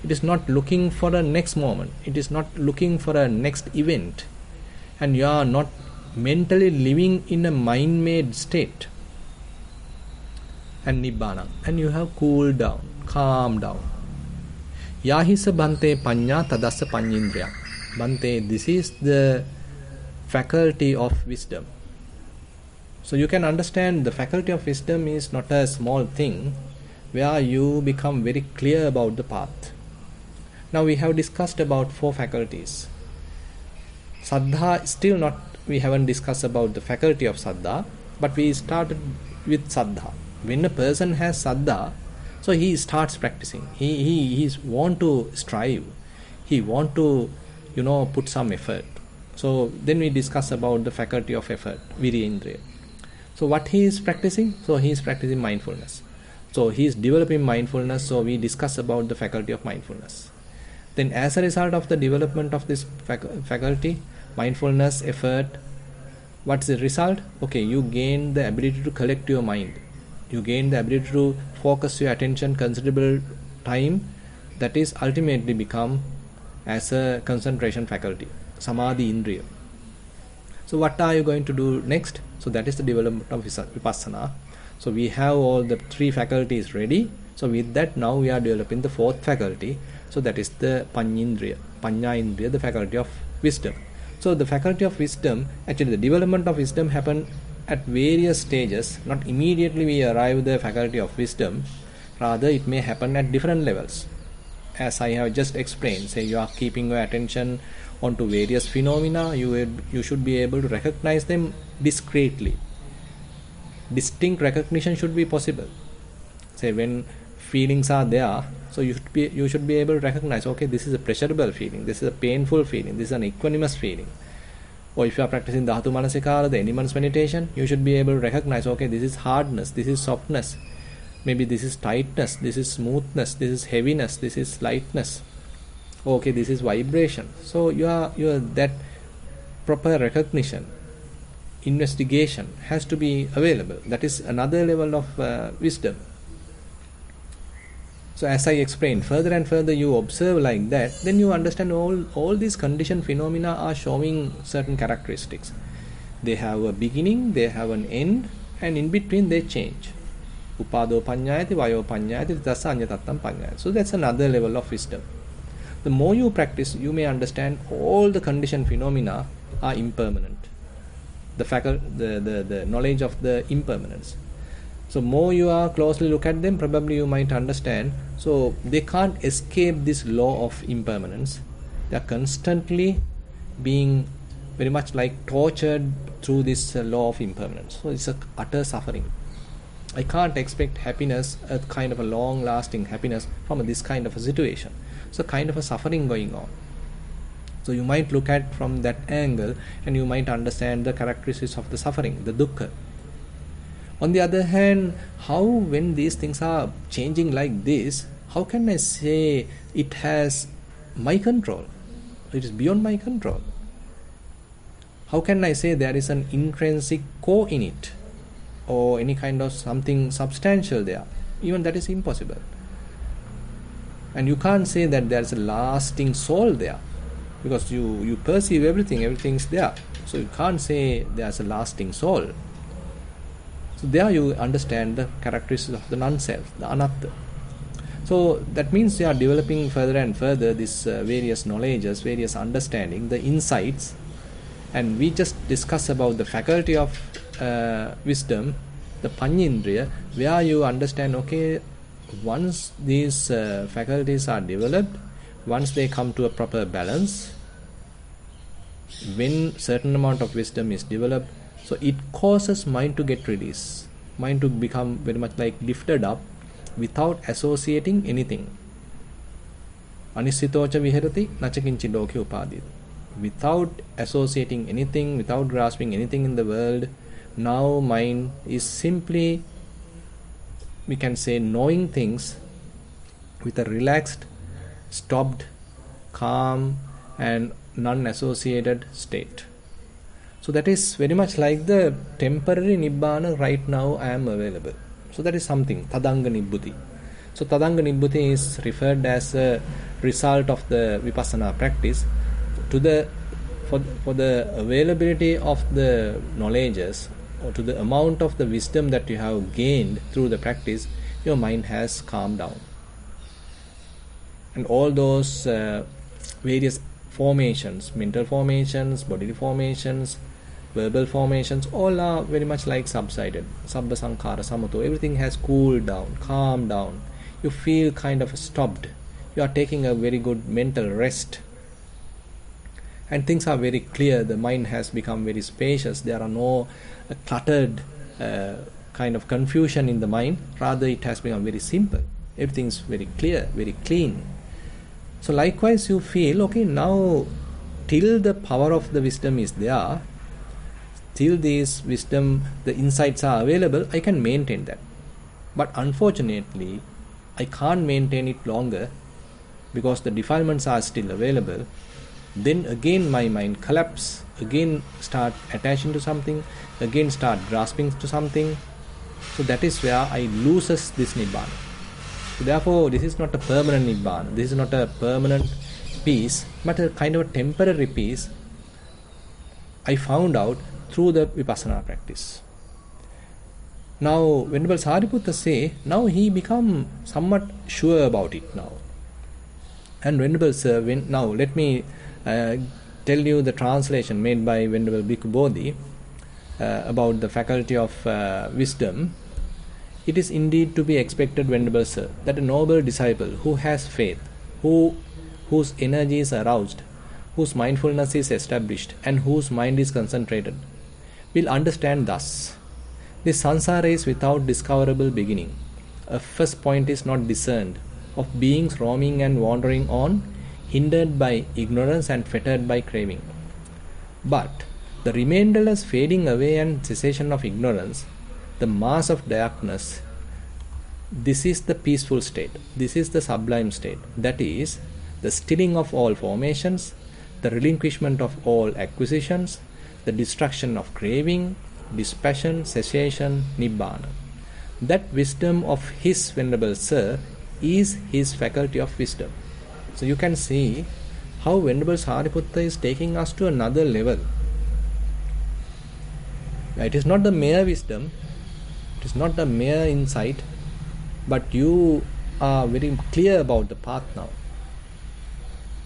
It is not looking for a next moment. It is not looking for a next event. And you are not mentally living in a mind-made state. And Nibbana. And you have cooled down, calmed down. Yahisa Bhante Panya Tadassa Panyindriya. Bhante, this is the faculty of wisdom. So you can understand the faculty of wisdom is not a small thing where you become very clear about the path. Now we have discussed about 4 faculties. Saddha, still not, we haven't discussed about the faculty of Saddha, but we started with Saddha. When a person has Saddha, so he starts practicing. He want to strive. He want to, put some effort. So then we discuss about the faculty of effort, Virendriya. So what he is practicing? So he is practicing mindfulness. So he is developing mindfulness. So we discuss about the faculty of mindfulness. Then as a result of the development of this faculty, mindfulness, effort, what's the result? Okay, you gain the ability to collect your mind. You gain the ability to focus your attention considerable time. That is ultimately become as a concentration faculty, Samadhi Indriya. So what are you going to do next? So that is the development of Vipassana. So we have all the 3 faculties ready. So with that now we are developing the 4th faculty. So that is the Panya Indriya, the faculty of wisdom. So the faculty of wisdom, actually the development of wisdom happen at various stages. Not immediately we arrive the faculty of wisdom. Rather it may happen at different levels. As I have just explained, say you are keeping your attention onto various phenomena, you should be able to recognize them discreetly. Distinct recognition should be possible. Say when feelings are there, so you should be able to recognize, okay, this is a pleasurable feeling, this is a painful feeling, this is an equanimous feeling. Or if you are practicing Dhatu Manasikara, the animals meditation, you should be able to recognize, okay, this is hardness, this is softness, maybe this is tightness, this is smoothness, this is heaviness, this is lightness. Okay, this is vibration. So you are that proper recognition, investigation has to be available. That is another level of wisdom. So as I explained, further and further you observe like that, then you understand all these conditioned phenomena are showing certain characteristics. They have a beginning, they have an end, and in between they change. Upado panyayati, vayo panyayati, dasa anyatattam panyayati. So that's another level of wisdom. The more you practice, you may understand all the conditioned phenomena are impermanent. The knowledge of the impermanence. So more you are closely look at them, probably you might understand. So they can't escape this law of impermanence. They are constantly being very much like tortured through this law of impermanence. So it's a utter suffering. I can't expect happiness, a kind of a long-lasting happiness from this kind of a situation. So kind of a suffering going on. So you might look at from that angle and you might understand the characteristics of the suffering, the dukkha. On the other hand, how when these things are changing like this, how can I say it has my control? It is beyond my control. How can I say there is an intrinsic core in it or any kind of something substantial there? Even that is impossible. And you can't say that there is a lasting soul there because you perceive everything is there. So you can't say there is a lasting soul. So there you understand the characteristics of the non-self, the anatta. So that means you are developing further and further these various knowledges, various understanding, the insights. And we just discuss about the faculty of wisdom, the Panyindriya, where you understand, okay, once these faculties are developed, once they come to a proper balance, when certain amount of wisdom is developed, so it causes mind to get released, mind to become very much like lifted up without associating anything. Anisitocha viharati nachakinchi loke upadit. Without associating anything, without grasping anything in the world, now mind is simply, we can say, knowing things with a relaxed, stopped, calm and non-associated state. So that is very much like the temporary Nibbana right now I am available. So that is something, Tadanga Nibbhuti. So Tadanga Nibbhuti is referred as a result of the Vipassana practice. For the availability of the knowledges, or to the amount of the wisdom that you have gained through the practice, your mind has calmed down. And all those various formations, mental formations, bodily formations, verbal formations, all are very much like subsided. Sabba sankhara samato, everything has cooled down, calmed down. You feel kind of stopped. You are taking a very good mental rest. And things are very clear. The mind has become very spacious. There are no cluttered kind of confusion in the mind. Rather, it has become very simple. Everything is very clear, very clean. So likewise, you feel, okay, now till the power of the wisdom is there, till this wisdom, the insights are available, I can maintain that. But unfortunately, I can't maintain it longer because the defilements are still available. Then again my mind collapses, again start attaching to something, again start grasping to something. So that is where I loses this Nibbana. So therefore, this is not a permanent Nibbana. This is not a permanent peace, but a kind of a temporary peace I found out through the Vipassana practice. Now, Venerable Sariputta say, now he become somewhat sure about it now. And Venerable Sir, now let me tell you the translation made by Venerable Bhikkhu Bodhi about the faculty of wisdom. It is indeed to be expected, Venerable Sir, that a noble disciple who has faith, whose energy is aroused, whose mindfulness is established, and whose mind is concentrated, will understand thus. This samsara is without discoverable beginning. A first point is not discerned, of beings roaming and wandering on, hindered by ignorance and fettered by craving. But the remainderless fading away and cessation of ignorance, the mass of darkness, this is the peaceful state, this is the sublime state, that is, the stilling of all formations, the relinquishment of all acquisitions, the destruction of craving, dispassion, cessation, nibbana. That wisdom of his Venerable Sir is his faculty of wisdom. So you can see how Venerable Sariputta is taking us to another level. It is not the mere wisdom, it is not the mere insight, but you are very clear about the path now.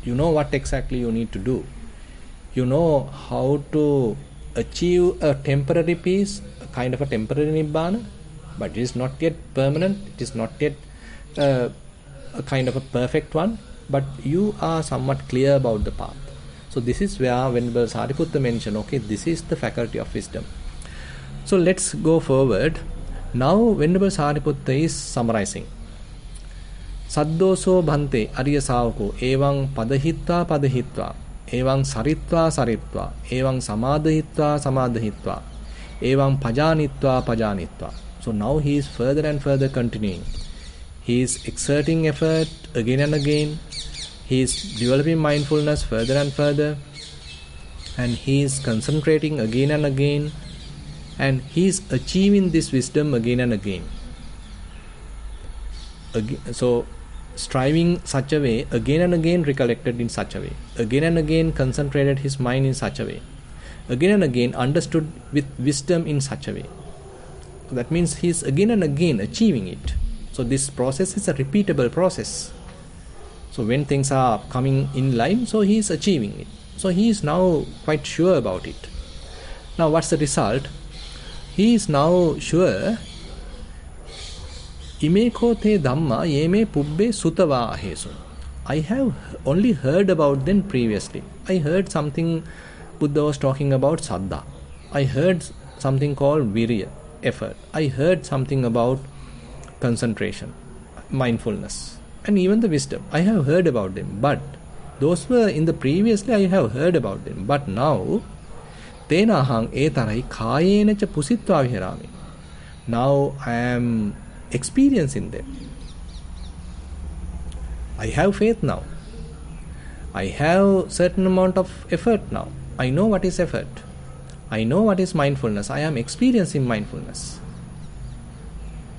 You know what exactly you need to do. You know how to achieve a temporary peace, a kind of a temporary nibbana, but it is not yet permanent, it is not yet a kind of a perfect one, but you are somewhat clear about the path. So this is where Venerable Sariputta mentioned, okay, this is the faculty of wisdom. So let's go forward. Now Venerable Sariputta is summarizing. Saddoso bhante arya savako evaṁ padahitva padahitva evaṁ saritva saritva evaṁ samadhitva samadhitva evaṁ pajanitva pajanitva. So now he is further and further continuing. He is exerting effort again and again. He is developing mindfulness further and further. And he is concentrating again and again. And he is achieving this wisdom again and again. So striving such a way, again and again recollected in such a way, again and again concentrated his mind in such a way, again and again understood with wisdom in such a way. So that means he is again and again achieving it. So this process is a repeatable process. So when things are coming in line, so he is achieving it. So he is now quite sure about it. Now what's the result? He is now sure. Imeko te dhamma yeme pubbe sutava ahesu. I have only heard about them previously. I heard something Buddha was talking about saddha. I heard something called virya, effort. I heard something about concentration, mindfulness, and even the wisdom. I have heard about them, but those were in the previously I have heard about them. But now, tena hang etarai kayena cha pusitva viharami. Now I am experiencing them. I have faith now. I have certain amount of effort now. I know what is effort. I know what is mindfulness. I am experiencing mindfulness.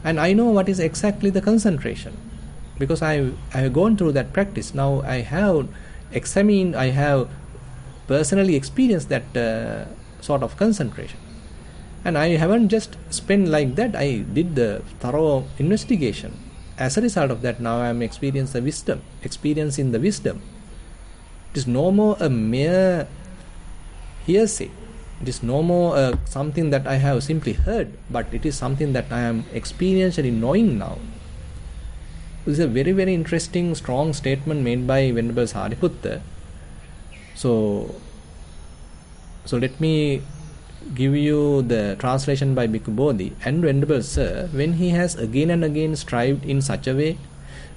And I know what is exactly the concentration, because I have gone through that practice. Now I have examined, I have personally experienced that sort of concentration. And I haven't just spent like that, I did the thorough investigation. As a result of that, now I am experiencing the wisdom. It is no more a mere hearsay. It is no more something that I have simply heard, but it is something that I am experientially knowing now. This is a very, very interesting, strong statement made by Venerable Sariputta. So let me give you the translation by Bhikkhu Bodhi. And Venerable Sir, when he has again and again strived in such a way,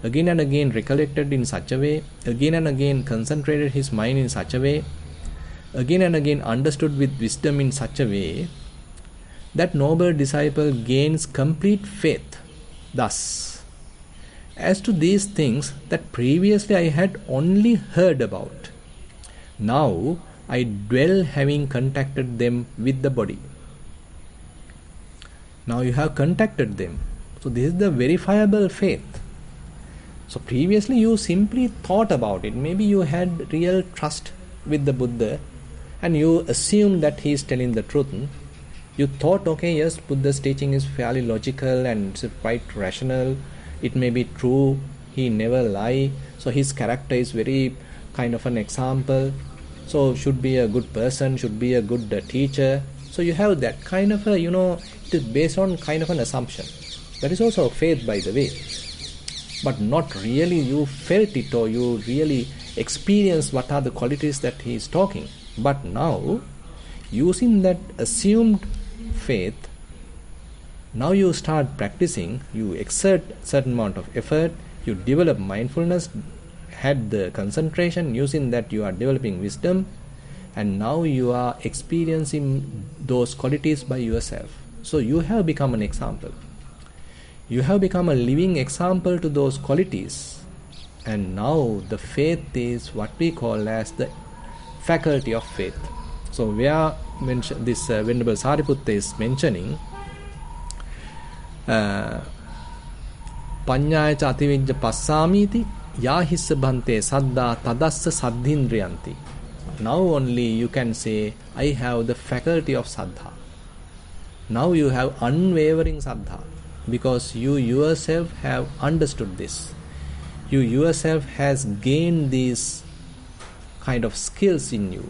again and again recollected in such a way, again and again concentrated his mind in such a way, again and again understood with wisdom in such a way, that noble disciple gains complete faith. Thus, as to these things that previously I had only heard about, now I dwell having contacted them with the body. Now you have contacted them. So this is the verifiable faith. So previously you simply thought about it. Maybe you had real trust with the Buddha and you assumed that he is telling the truth. You thought, okay, yes, Buddha's teaching is fairly logical and it's quite rational. It may be true. He never lie. So his character is very kind of an example. So should be a good person, should be a good teacher. So you have that kind of a, it is based on kind of an assumption. That is also a faith, by the way. But not really you felt it or you really experienced what are the qualities that he is talking. But now, using that assumed faith, now you start practicing, you exert certain amount of effort, you develop mindfulness, had the concentration, using that you are developing wisdom, and now you are experiencing those qualities by yourself. So you have become an example. You have become a living example to those qualities, and now the faith is what we call as the faculty of faith. So where this Venerable Sariputta is mentioning Panyaya cha ativijja passamiti Yahissa bhante saddha tadassa saddhindriyanti. Now only you can say, I have the faculty of saddha. Now you have unwavering saddha, because you yourself have understood this. You yourself has gained these kind of skills in you,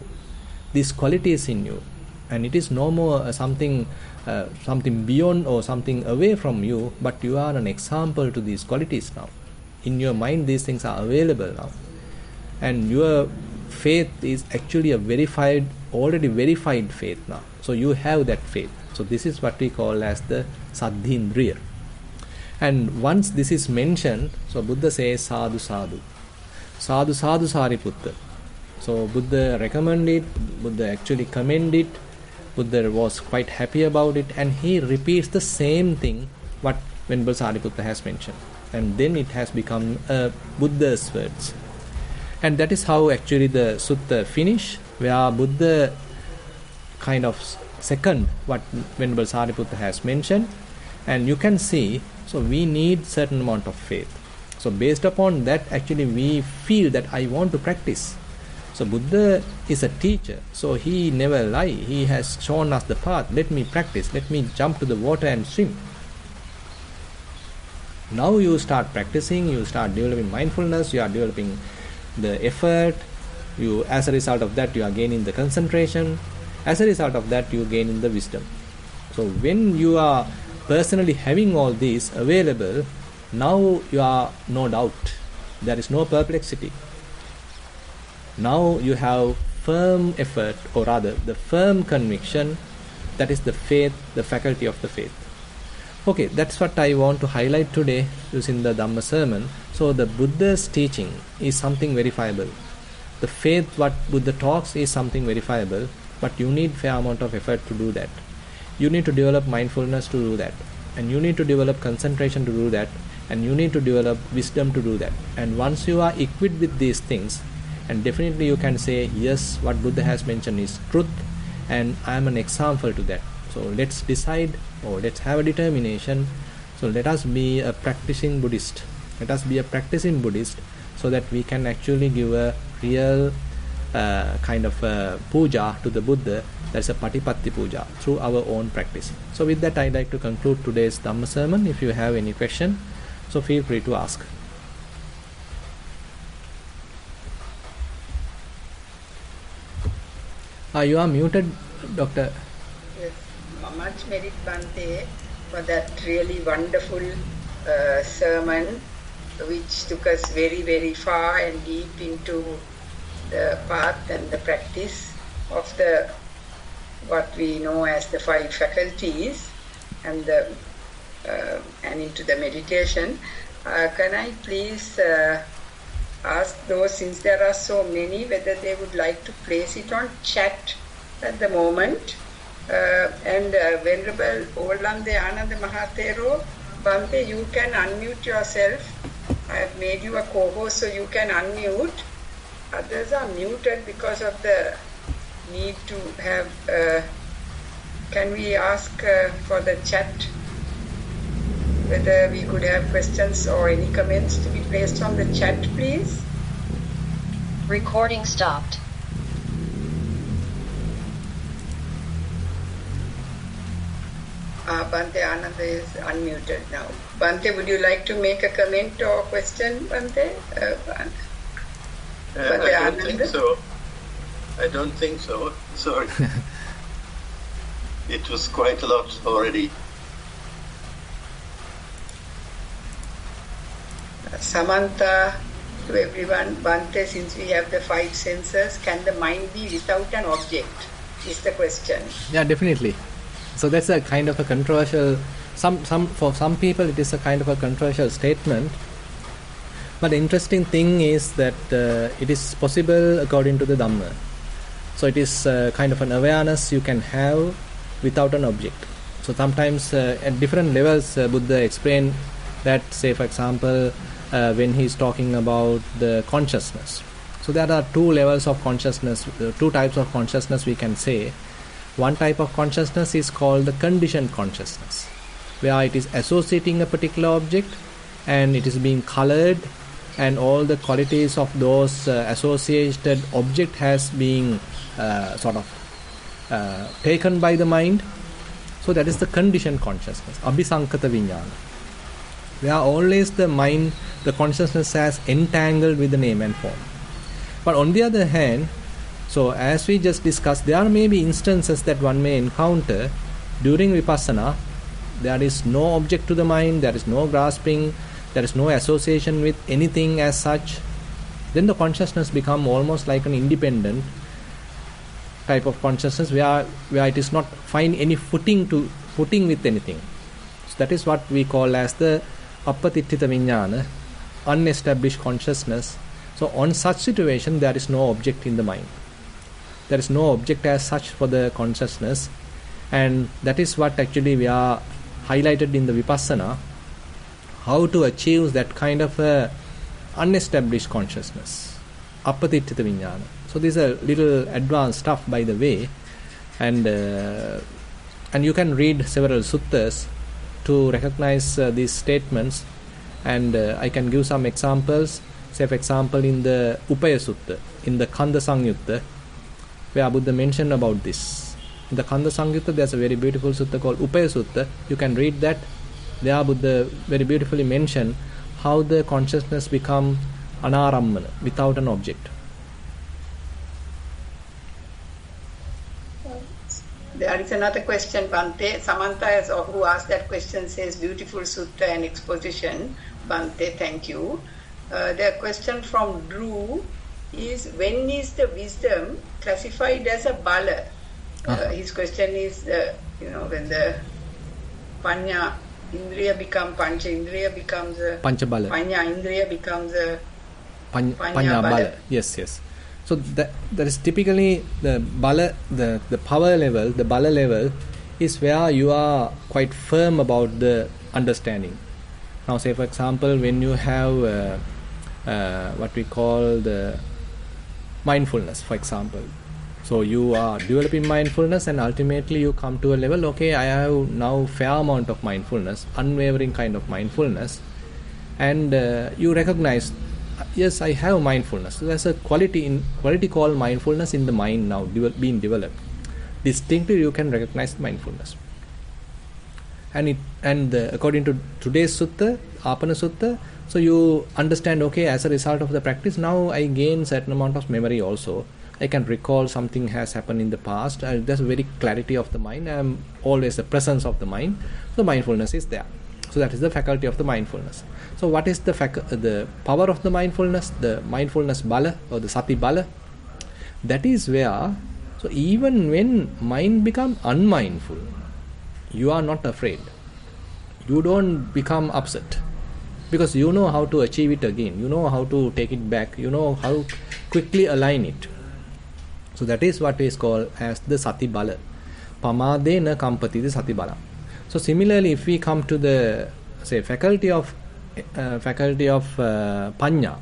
these qualities in you, and it is no more something beyond or something away from you, but you are an example to these qualities now. In your mind, these things are available now, and your faith is actually a already verified faith now. So you have that faith. So this is what we call as the Saddhindriya. And once this is mentioned, so Buddha says sadhu sadhu, sadhu sadhu Sariputta. So Buddha recommended, Buddha actually commended, Buddha was quite happy about it, and he repeats the same thing what Venerable Sariputta has mentioned. And then it has become Buddha's words. And that is how actually the sutta finish, where Buddha kind of second what Venerable Sariputta has mentioned. And you can see, so we need certain amount of faith. So based upon that, actually we feel that I want to practice. So Buddha is a teacher, so he never lie. He has shown us the path. Let me practice. Let me jump to the water and swim. Now you start practicing, you start developing mindfulness, you are developing the effort, as a result of that you are gaining the concentration, as a result of that you gain in the wisdom. So when you are personally having all these available, now you are no doubt, there is no perplexity. Now you have firm effort, or rather the firm conviction, that is the faith, the faculty of the faith. Okay, that's what I want to highlight today using the Dhamma sermon. So the Buddha's teaching is something verifiable. The faith what Buddha talks is something verifiable, but you need fair amount of effort to do that. You need to develop mindfulness to do that, and you need to develop concentration to do that, and you need to develop wisdom to do that. And once you are equipped with these things, and definitely you can say, yes, what Buddha has mentioned is truth, and I am an example to that. So let's decide, or let's have a determination So let us be a practicing Buddhist. Let us be a practicing Buddhist so that we can actually give a real kind of puja to the Buddha. That's a Patipatti puja through our own practice. So with that, I'd like to conclude today's Dhamma sermon. If you have any question, so feel free to ask. You are muted, Doctor. Yes, much merit Bhante for that really wonderful sermon, which took us very, very far and deep into the path and the practice of the what we know as the 5 faculties and into the meditation. Can I please ask those, since there are so many, whether they would like to place it on chat at the moment? Venerable Olande Ananda Mahathero, Bhante, you can unmute yourself. I have made you a co-host, so you can unmute. Others are muted because of the need to have... can we ask for the chat whether we could have questions or any comments to be placed on the chat, please? Recording stopped. Bhante Ananda is unmuted now. Bhante, would you like to make a comment or question, Bhante? I don't think so. I don't think so. Sorry. It was quite a lot already. Samantha, to everyone, Bhante, since we have the 5 senses, can the mind be without an object? Is the question. Yeah, definitely. So that's a kind of a controversial, for some people it is a kind of a controversial statement. But the interesting thing is that it is possible according to the Dhamma. So it is kind of an awareness you can have without an object. So sometimes at different levels Buddha explained that, say for example, when he is talking about the consciousness. So there are 2 levels of consciousness, 2 types of consciousness we can say. One type of consciousness is called the conditioned consciousness, where it is associating a particular object and it is being colored, and all the qualities of those associated object has been taken by the mind. So that is the conditioned consciousness, abhisankata vijnana, where always the mind, the consciousness has entangled with the name and form. But on the other hand, so as we just discussed, there may be instances that one may encounter during Vipassana. There is no object to the mind, there is no grasping, there is no association with anything as such. Then the consciousness becomes almost like an independent type of consciousness where it is not find any footing with anything. So that is what we call as the appatittita vijnana, unestablished consciousness. So on such situation there is no object in the mind. There is no object as such for the consciousness, and that is what actually we are highlighted in the Vipassana, how to achieve that kind of a unestablished consciousness, appatittita vijnana. So this is a little advanced stuff, by the way, and you can read several suttas to recognize these statements, and I can give some examples. Say for example in the Upaya Sutta, in the Kanda Sangyutta, where Buddha mentioned about this. In the Kanda Sangyutta there is a very beautiful sutta called Upaya Sutta. You can read that. There Buddha very beautifully mentioned how the consciousness become anarammana, without an object. There is another question, Bhante. Samantha, who asked that question, says, beautiful sutta and exposition. Bhante, thank you. The question from Drew is, when is the wisdom classified as a bala? His question is, when the panya indriya becomes pancha indriya becomes a pancha bala. Panya indriya becomes a panya bala. Yes. So that is typically the bala, the power level, the bala level is where you are quite firm about the understanding. Now say for example, when you have what we call the mindfulness, for example. So you are developing mindfulness, and ultimately you come to a level, okay, I have now fair amount of mindfulness, unwavering kind of mindfulness, and you recognize, yes, I have mindfulness. So there's a quality called mindfulness in the mind now being developed. Distinctly you can recognize mindfulness. And according to today's sutta, Apana Sutta, so you understand, okay, as a result of the practice, now I gain certain amount of memory also. I can recall something has happened in the past. There's a very clarity of the mind. I'm always the presence of the mind. So mindfulness is there. So that is the faculty of the mindfulness. So what is the power of the mindfulness? The mindfulness bala or the sati bala. That is where, so even when mind becomes unmindful, you are not afraid. You don't become upset, because you know how to achieve it again. You know how to take it back. You know how quickly align it. So that is what is called as the sati bala. Pamade na kampati, the sati bala. So similarly, if we come to the, say, faculty of panya.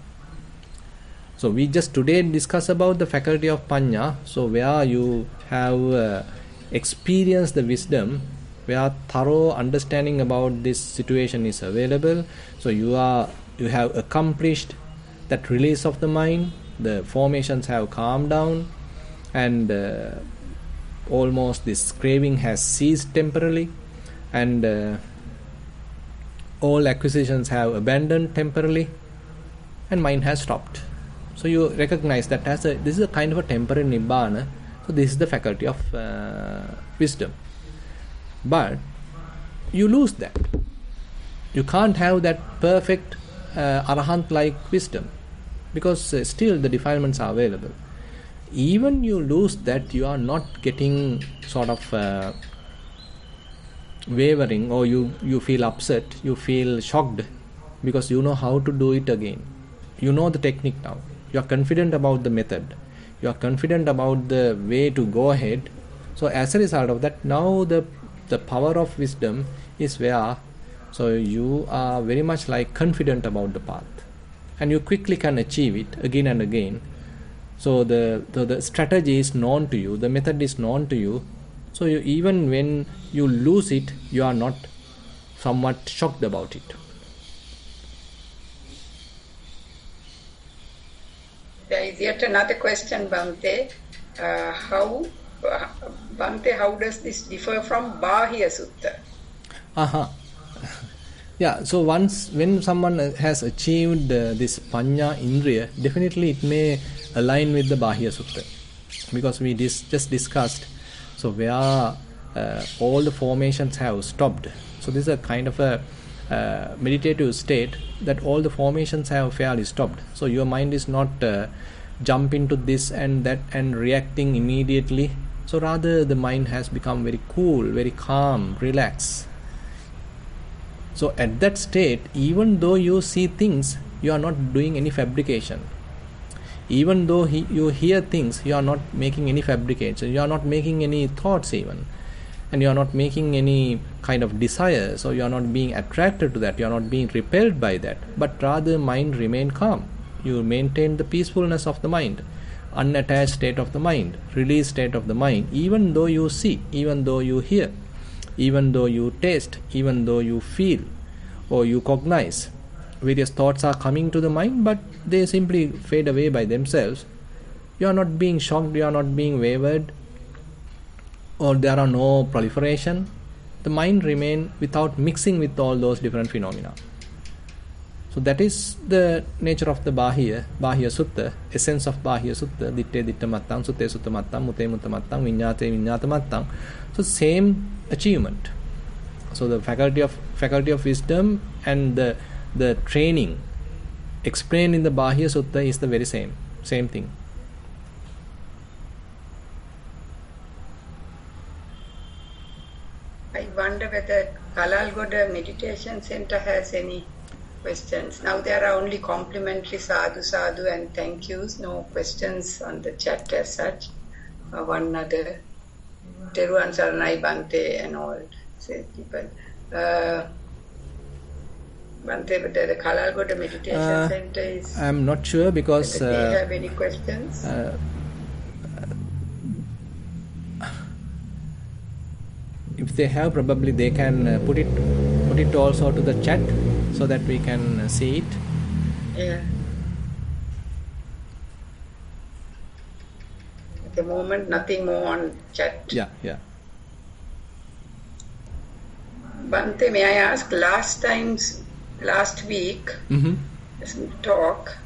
So we just today discuss about the faculty of panya. So where you have experienced the wisdom, where thorough understanding about this situation is available. So you have accomplished that release of the mind. The formations have calmed down, and almost this craving has ceased temporarily, and all acquisitions have abandoned temporarily, and mind has stopped. So you recognize that this is a kind of a temporary nibbana. So this is the faculty of wisdom. But you lose that. You can't have that perfect arahant-like wisdom, because still the defilements are available. Even you lose that, you are not getting sort of wavering, or you feel upset, you feel shocked, because you know how to do it again. You know the technique now. You are confident about the method. You are confident about the way to go ahead. So as a result of that, now the power of wisdom is where, so you are very much like confident about the path, and you quickly can achieve it again and again. So the strategy is known to you, the method is known to you. So even when you lose it, you are not somewhat shocked about it. There is yet another question, Bhante. How does this differ from Bahya Sutta? Yeah, so when someone has achieved this Panya Indriya, definitely it may align with the Bahya Sutta, because we just discussed, so where all the formations have stopped. So this is a kind of a meditative state that all the formations have fairly stopped. So your mind is not jump into this and that and reacting immediately. So rather the mind has become very cool, very calm, relaxed. So at that state, even though you see things, you are not doing any fabrication. Even though you hear things, you are not making any fabrication. You are not making any thoughts even. And you are not making any kind of desire. So you are not being attracted to that. You are not being repelled by that. But rather mind remain calm. You maintain the peacefulness of the mind, unattached state of the mind, released state of the mind, even though you see, even though you hear, even though you taste, even though you feel or you cognize. Various thoughts are coming to the mind, but they simply fade away by themselves. You are not being shocked, you are not being wavered, or there are no proliferation. The mind remains without mixing with all those different phenomena. So that is the nature of the Bahya Sutta, essence of Bahya Sutta, Ditte Ditta Mattang, Sutte Sutta Mattang, Mute Mutta Mattang, Vinyate Vinyata Mattang. So same achievement. So the faculty of wisdom and the training explained in the Bahya Sutta is the very same thing. I wonder whether Kalalgoda Meditation Center has any questions. Now there are only complimentary sadhu sadhu and thank yous, no questions on the chat as such. One other, Teruan Saranai Bhante and all, say people. Bhante, whether the Kalalgoda Meditation Center is... I'm not sure, because... do they have any questions? if they have, probably they can put it also to the chat so that we can see it. Yeah. At the moment, nothing more on chat. Yeah. Bhante, may I ask, last week, talk,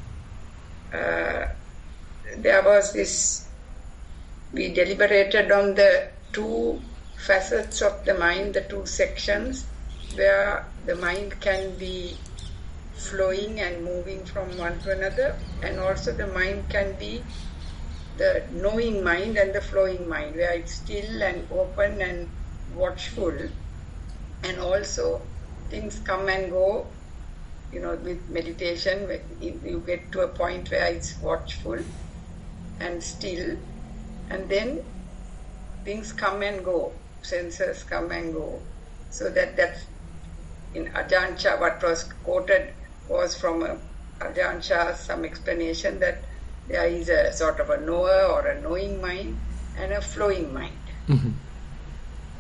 there was this, we deliberated on the two facets of the mind, the two sections, where the mind can be flowing and moving from one to another, and also the mind can be the knowing mind and the flowing mind, where it's still and open and watchful, and also things come and go. With meditation, you get to a point where it's watchful and still, and then things come and go, senses come and go. So that's in Ajahn Chah, what was quoted was from Ajahn Chah, some explanation that there is a sort of a knower or a knowing mind and a flowing mind.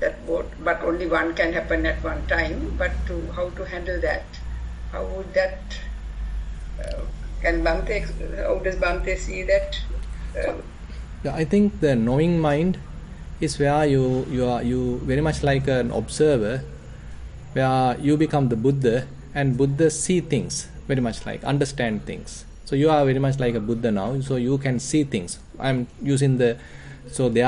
That both, but only one can happen at one time. But how to handle that? How would that? How does Bhante see that? I think the knowing mind is where you very much like an observer, where you become the Buddha, and Buddha see things very much like understand things. So you are very much like a Buddha now, so you can see things. I'm using their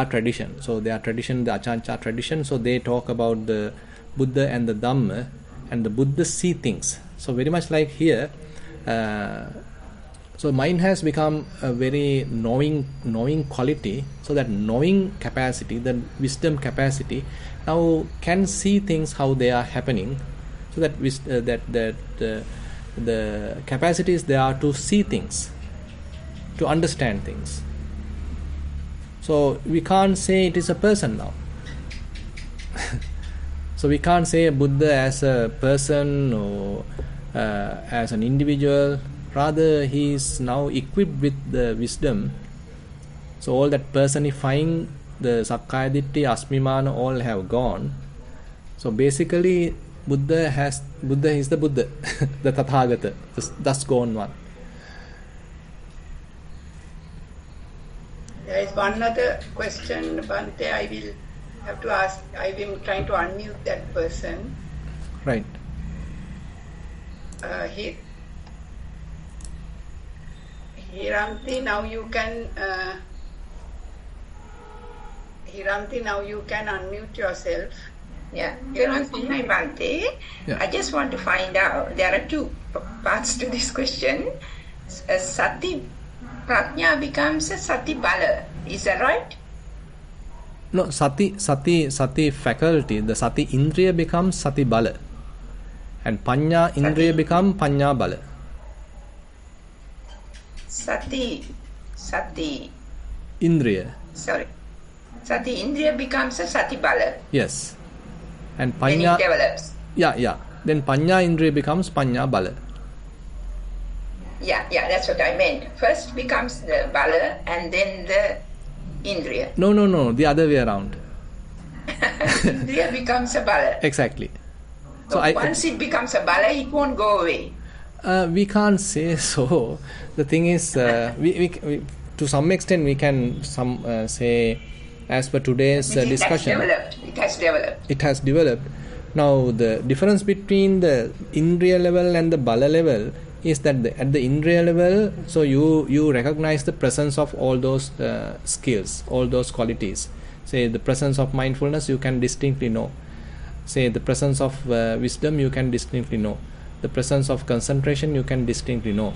tradition. The Ajahn Chah tradition, so they talk about the Buddha and the Dhamma, and the Buddha see things. So very much like here, so mind has become a very knowing quality. So that knowing capacity, the wisdom capacity, now can see things how they are happening. So that the capacity is there to see things, to understand things. So we can't say it is a person now. So we can't say a Buddha as a person or as an individual. Rather, he is now equipped with the wisdom. So all that personifying, the Sakkaya Ditthi, Asmimana, all have gone. So basically, Buddha is the Buddha, the Tathagata, thus gone one. There is one other question, Bhante, I will have to ask. I am trying to unmute that person. Right. Hiranti, now you can. Hiranti, now you can unmute yourself. Yeah, Hiranti, Bhante. Yeah. I just want to find out. There are two parts to this question. Sati Prajna becomes a Sati Bala. Is that right? No, Sati faculty, the Sati Indriya becomes Sati Bala. And Panya Indriya become Panya Bala. Sati Indriya. Sorry. Sati Indriya becomes a Sati Bala. Yes. And Then Panya. it develops. Yeah. Then Panya Indriya becomes Panya Bala. Yeah, that's what I meant. First becomes the Bala and then the Indriya. No, the other way around. Indriya becomes a Bala. Exactly. So once it becomes a Bala, it won't go away. We can't say so. The thing is, we to some extent we can say, as per today's discussion, it has developed. Now the difference between the Indriya level and the Bala level is that at the Indriya level, so you recognize the presence of all those skills, all those qualities. Say the presence of mindfulness, you can distinctly know. Say the presence of wisdom, you can distinctly know. The presence of concentration, you can distinctly know.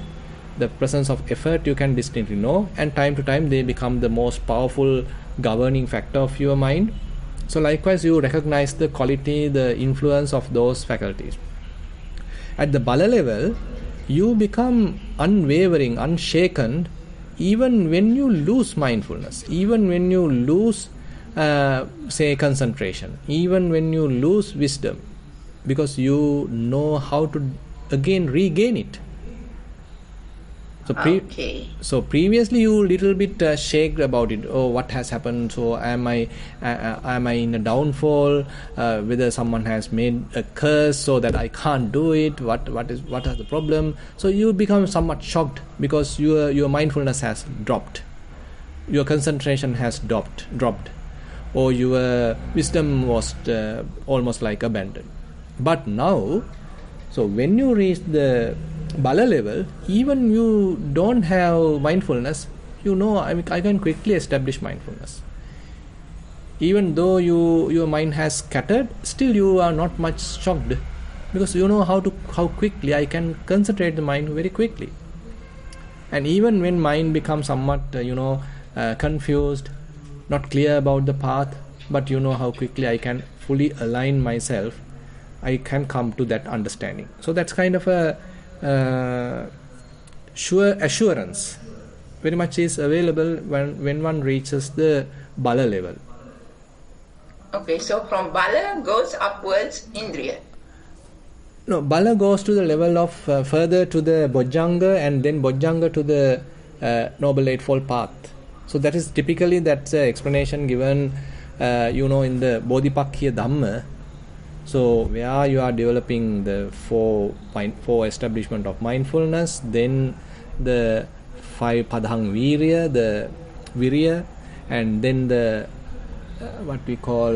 The presence of effort, you can distinctly know. And time to time, they become the most powerful governing factor of your mind. So likewise, you recognize the quality, the influence of those faculties. At the Bala level, you become unwavering, unshaken, even when you lose mindfulness, even when you lose, say, concentration, even when you lose wisdom, because you know how to again regain it. So previously you little bit shaked about it. Oh, what has happened? So am I in a downfall? Whether someone has made a curse so that I can't do it? What is the problem? So you become somewhat shocked because your mindfulness has dropped, your concentration has dropped, or your wisdom was almost like abandoned. But now, so when you reach the Bala level, even you don't have mindfulness, I can quickly establish mindfulness. Even though your mind has scattered, still you are not much shocked, because you know how quickly I can concentrate the mind very quickly. And even when mind becomes somewhat confused, not clear about the path, but you know how quickly I can fully align myself, I can come to that understanding. So that's kind of a sure assurance very much is available when one reaches the Bala level. Okay, so from Bala goes upwards Indriya. No, Bala goes to the level of further to the Bojjhanga, and then Bojjhanga to the Noble Eightfold Path. So that is typically that's the explanation given in the Bodhipakkhiya Dhamma. So where you are developing the four establishment of mindfulness, then the 5 Padhang Virya, the Virya, and then the what we call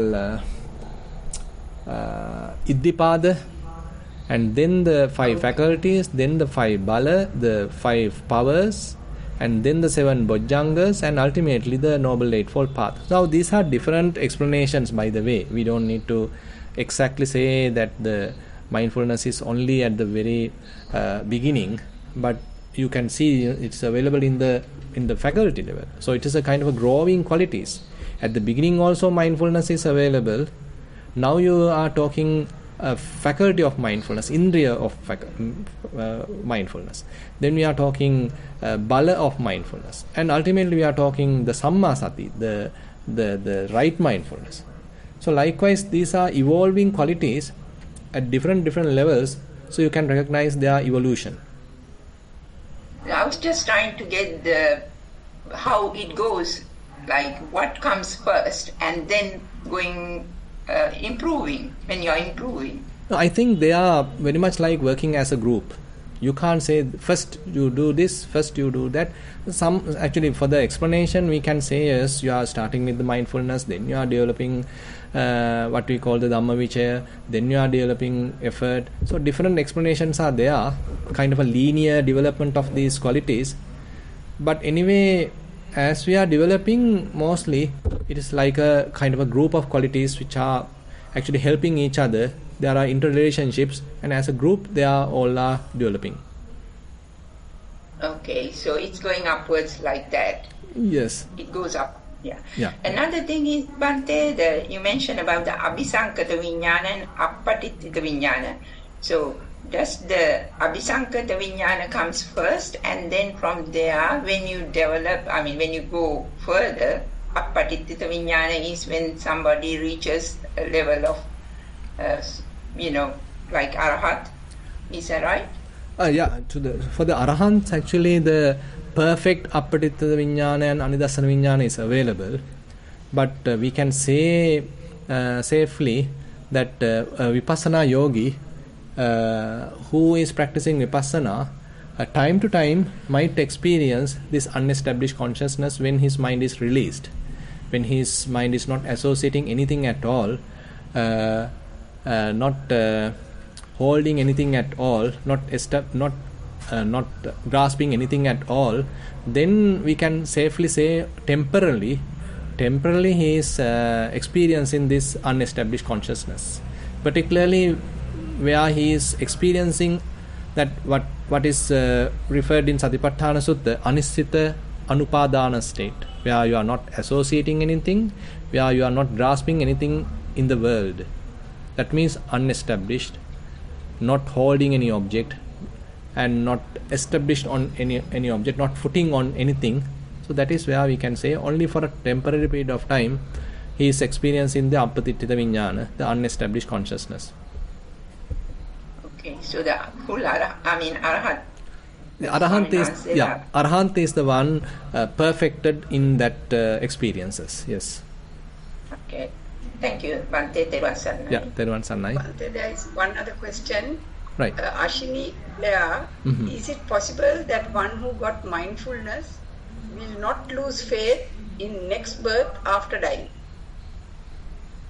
Iddipada, and then the 5 faculties, then the 5 Bala, the 5 powers, and then the 7 Bojjhangas, and ultimately the Noble Eightfold Path. Now these are different explanations, by the way. We don't need to exactly say that the mindfulness is only at the very beginning, but you can see it's available in the faculty level. So it is a kind of a growing qualities. At the beginning also mindfulness is available. Now you are talking a faculty of mindfulness, Indriya of mindfulness. Then we are talking Bala of mindfulness, and ultimately we are talking the Samma Sati, the right mindfulness. So likewise, these are evolving qualities at different levels, so you can recognize their evolution. I was just trying to get how it goes, like what comes first, and then going improving when you are improving. I think they are very much like working as a group. You can't say first you do this, first you do that. Actually, for the explanation, we can say yes, you are starting with the mindfulness, then you are developing what we call the Dhammavichaya, then you are developing effort. So different explanations are there, kind of a linear development of these qualities. But anyway, as we are developing, mostly it is like a kind of a group of qualities which are actually helping each other. There are interrelationships, and as a group they are all developing. Okay, so it's going upwards like that. Yes, it goes up. Yeah. Another thing is, Bhante, you mentioned about the Abhisankata Vijnana and Appatittita Vijnana. So does the Abhisankata Vijnana comes first, and then from there when you when you go further, Appatittita Vijnana is when somebody reaches a level of like Arahat. Is that right? For the Arahants, actually the perfect Appatittita Vijnana and Anidassana Vijnana is available, but we can say safely that a Vipassana yogi who is practicing Vipassana time to time might experience this unestablished consciousness when his mind is released, when his mind is not associating anything at all, not holding anything at all, not grasping anything at all. Then we can safely say temporarily he is experiencing this unestablished consciousness, particularly where he is experiencing that what is referred in Satipatthana Sutta, Anissita Anupadana state, where you are not associating anything, where you are not grasping anything in the world. That means unestablished, not holding any object, and not established on any object, not footing on anything. So that is where we can say only for a temporary period of time he is experiencing the Appatittita Vijnana, the unestablished consciousness. Okay, so the full Arahat. The Arahant is the one perfected in that experiences. Yes. Okay. Thank you, Bante. Theruwan Sarnai. Yeah, Theruwan Sarnai. Bante, there is one other question. Right. Ashini Lea, is it possible that one who got mindfulness will not lose faith in next birth after dying?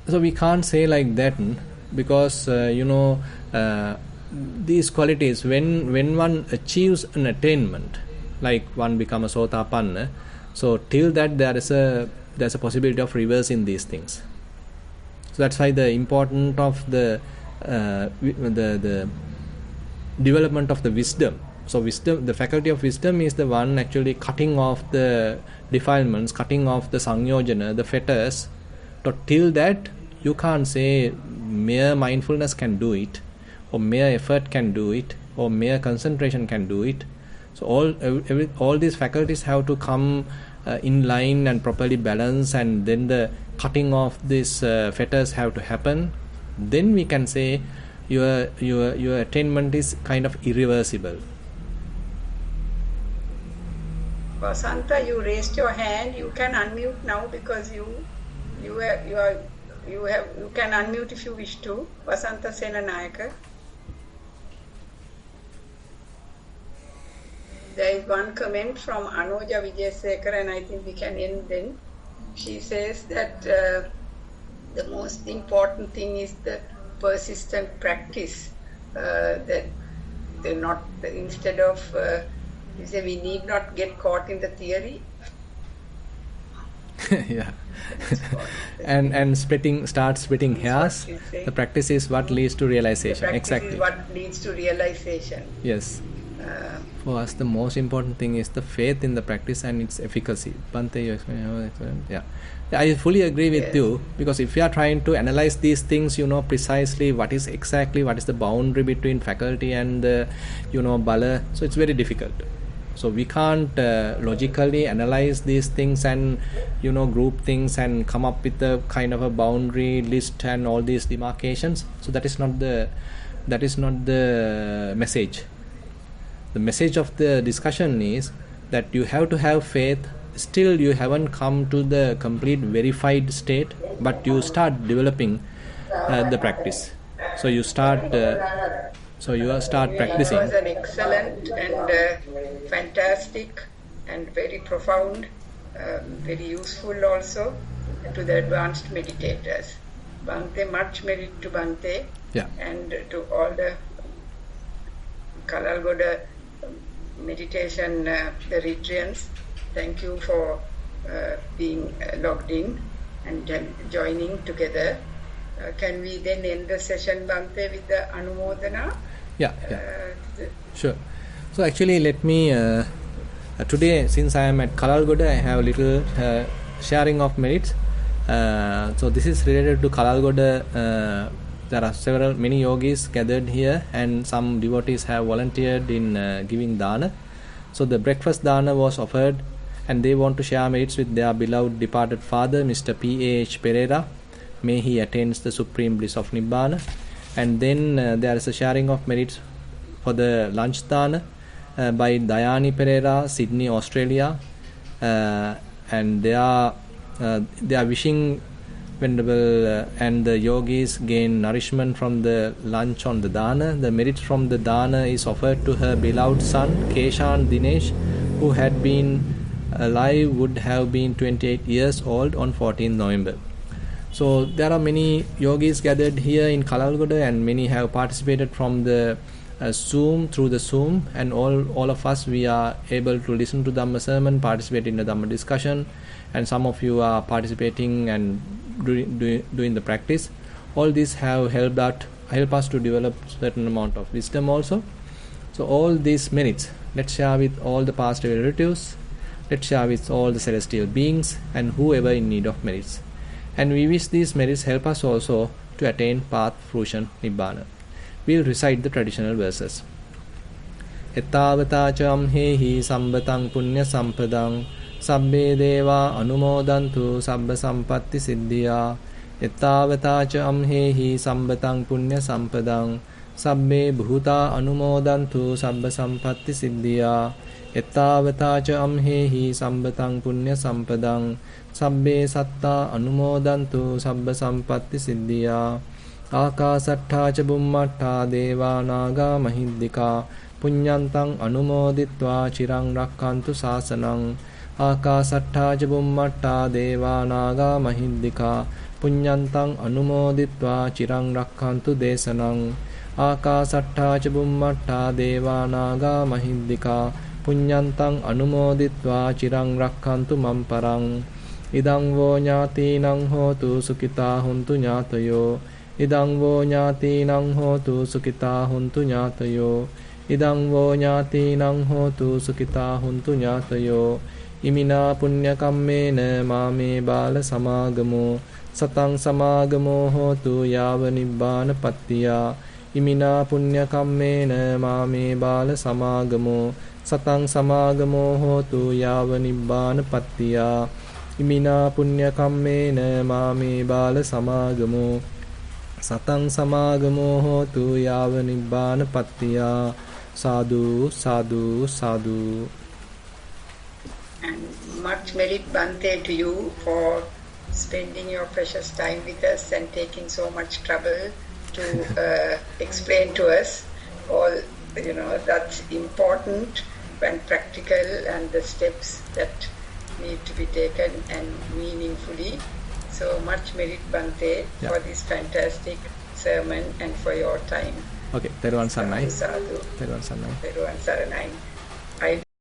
So we can't say like that, because these qualities, when one achieves an attainment, like one becomes a Sotapanna, so till that there's a possibility of reversing these things. So that's why the importance of the development of the wisdom. So wisdom, the faculty of wisdom, is the one actually cutting off the defilements, cutting off the sanyojana, the fetters. So till that, you can't say mere mindfulness can do it, or mere effort can do it, or mere concentration can do it. So all these faculties have to come in line and properly balanced, and then the cutting off these fetters have to happen. Then we can say your attainment is kind of irreversible. Vasanta, you raised your hand. You can unmute now, because you can unmute if you wish to. Vasanta Senanayaka. There is one comment from Anoja Vijayasekar, and I think we can end then. She says that the most important thing is the persistent practice. That they're not, instead of you say we need not get caught in the theory. Yeah. and start splitting hairs. The practice is what leads to realization. Exactly. Is what leads to realization. Yes. For us, the most important thing is the faith in the practice and its efficacy. Bante, you explain. Yeah. I fully agree with you, because if you are trying to analyze these things, precisely what is the boundary between faculty and bala, so it's very difficult. So we can't logically analyze these things and group things and come up with a kind of a boundary list and all these demarcations. So that is not the message. The message of the discussion is that you have to have faith. Still you haven't come to the complete verified state, but you start developing the practice. So you start practicing. It was an excellent and fantastic and very profound, very useful also to the advanced meditators. Bante, much merit to Bante, and to all the Kalalgoda meditation, the retreats. Thank you for being logged in and joining together. Can we then end the session, Bante, with the Anumodana? Yeah. Sure. So actually, let me today, since I am at Kalalgoda, I have a little sharing of merits. So this is related to Kalalgoda. There are many yogis gathered here, and some devotees have volunteered in giving dana. So the breakfast dana was offered, and they want to share merits with their beloved departed father, Mr. P.A.H. Pereira. May he attains the supreme bliss of Nibbana. And then there is a sharing of merits for the lunch dana by Dayani Pereira, Sydney, Australia. And they are wishing Venerable and the yogis gain nourishment from the lunch on the dana. The merits from the dana is offered to her beloved son, Keshan Dinesh, who had been alive, would have been 28 years old on 14th November. So there are many yogis gathered here in Kalalgoda, and many have participated from the through the Zoom, and all of us, we are able to listen to Dhamma sermon, participate in the Dhamma discussion, and some of you are participating and doing the practice. All these have help us to develop certain amount of wisdom also. So all these merits, let's share with all the past relatives, let's share with all the celestial beings and whoever in need of merits. And we wish these merits help us also to attain path, fruition, Nibbana. We'll recite the traditional verses. Ettavata cham hehi sambatang punya sampadang sabbe deva anumodantu sabba sampatti siddhya. Ettavata cham hehi sambatang punya sampadang Sabbe bhuta anumodantu sabba sampatti siddhiya. Ettavata ca amhehi sambataṃ punya sampadang. Sabbe satta anumodantu sabba sampatti siddhiya. Akasattha ca bummattha deva naga mahiddika. Punyantaṃ anumoditva chiraṃ rakkantu sāsanam. Akasattha ca bummattha deva naga mahiddika. Punyantaṃ anumoditva chiraṃ rakkantu desanam. Akasattha ca bummattha deva naga mahiddika. Punyantaṃ anumoditva chiraṃ rakkantu mam paraṃ. Idaṃ vo ñātīnaṃ hotu sukitā hontu ñātayo. Idaṃ vo ñātīnaṃ hotu sukitā hontu ñātayo. Idaṃ vo ñātīnaṃ hotu sukitā hontu ñātayo. Imina punya kammena māme bāla samāgamo. Sataṃ samāgamo hotu yāva nibbāna pattiya. Imina punya kammena māme bāla samāgamo. Sataṃ samāgamo hotu yāva nibbāna pattiya. Imina punya kammena māme bāla samāgamo. Sataṃ samāgamo hotu yāva nibbāna pattiya. Sadhu, sadhu, sadhu. And much merit, Bhante, to you for spending your precious time with us and taking so much trouble to explain to us all, that's important and practical, and the steps that need to be taken and meaningfully. So much merit, Bhante, for this fantastic sermon and for your time. Okay, Thero Saranai. Sadhu. Thero Saranai. Thero Saranai.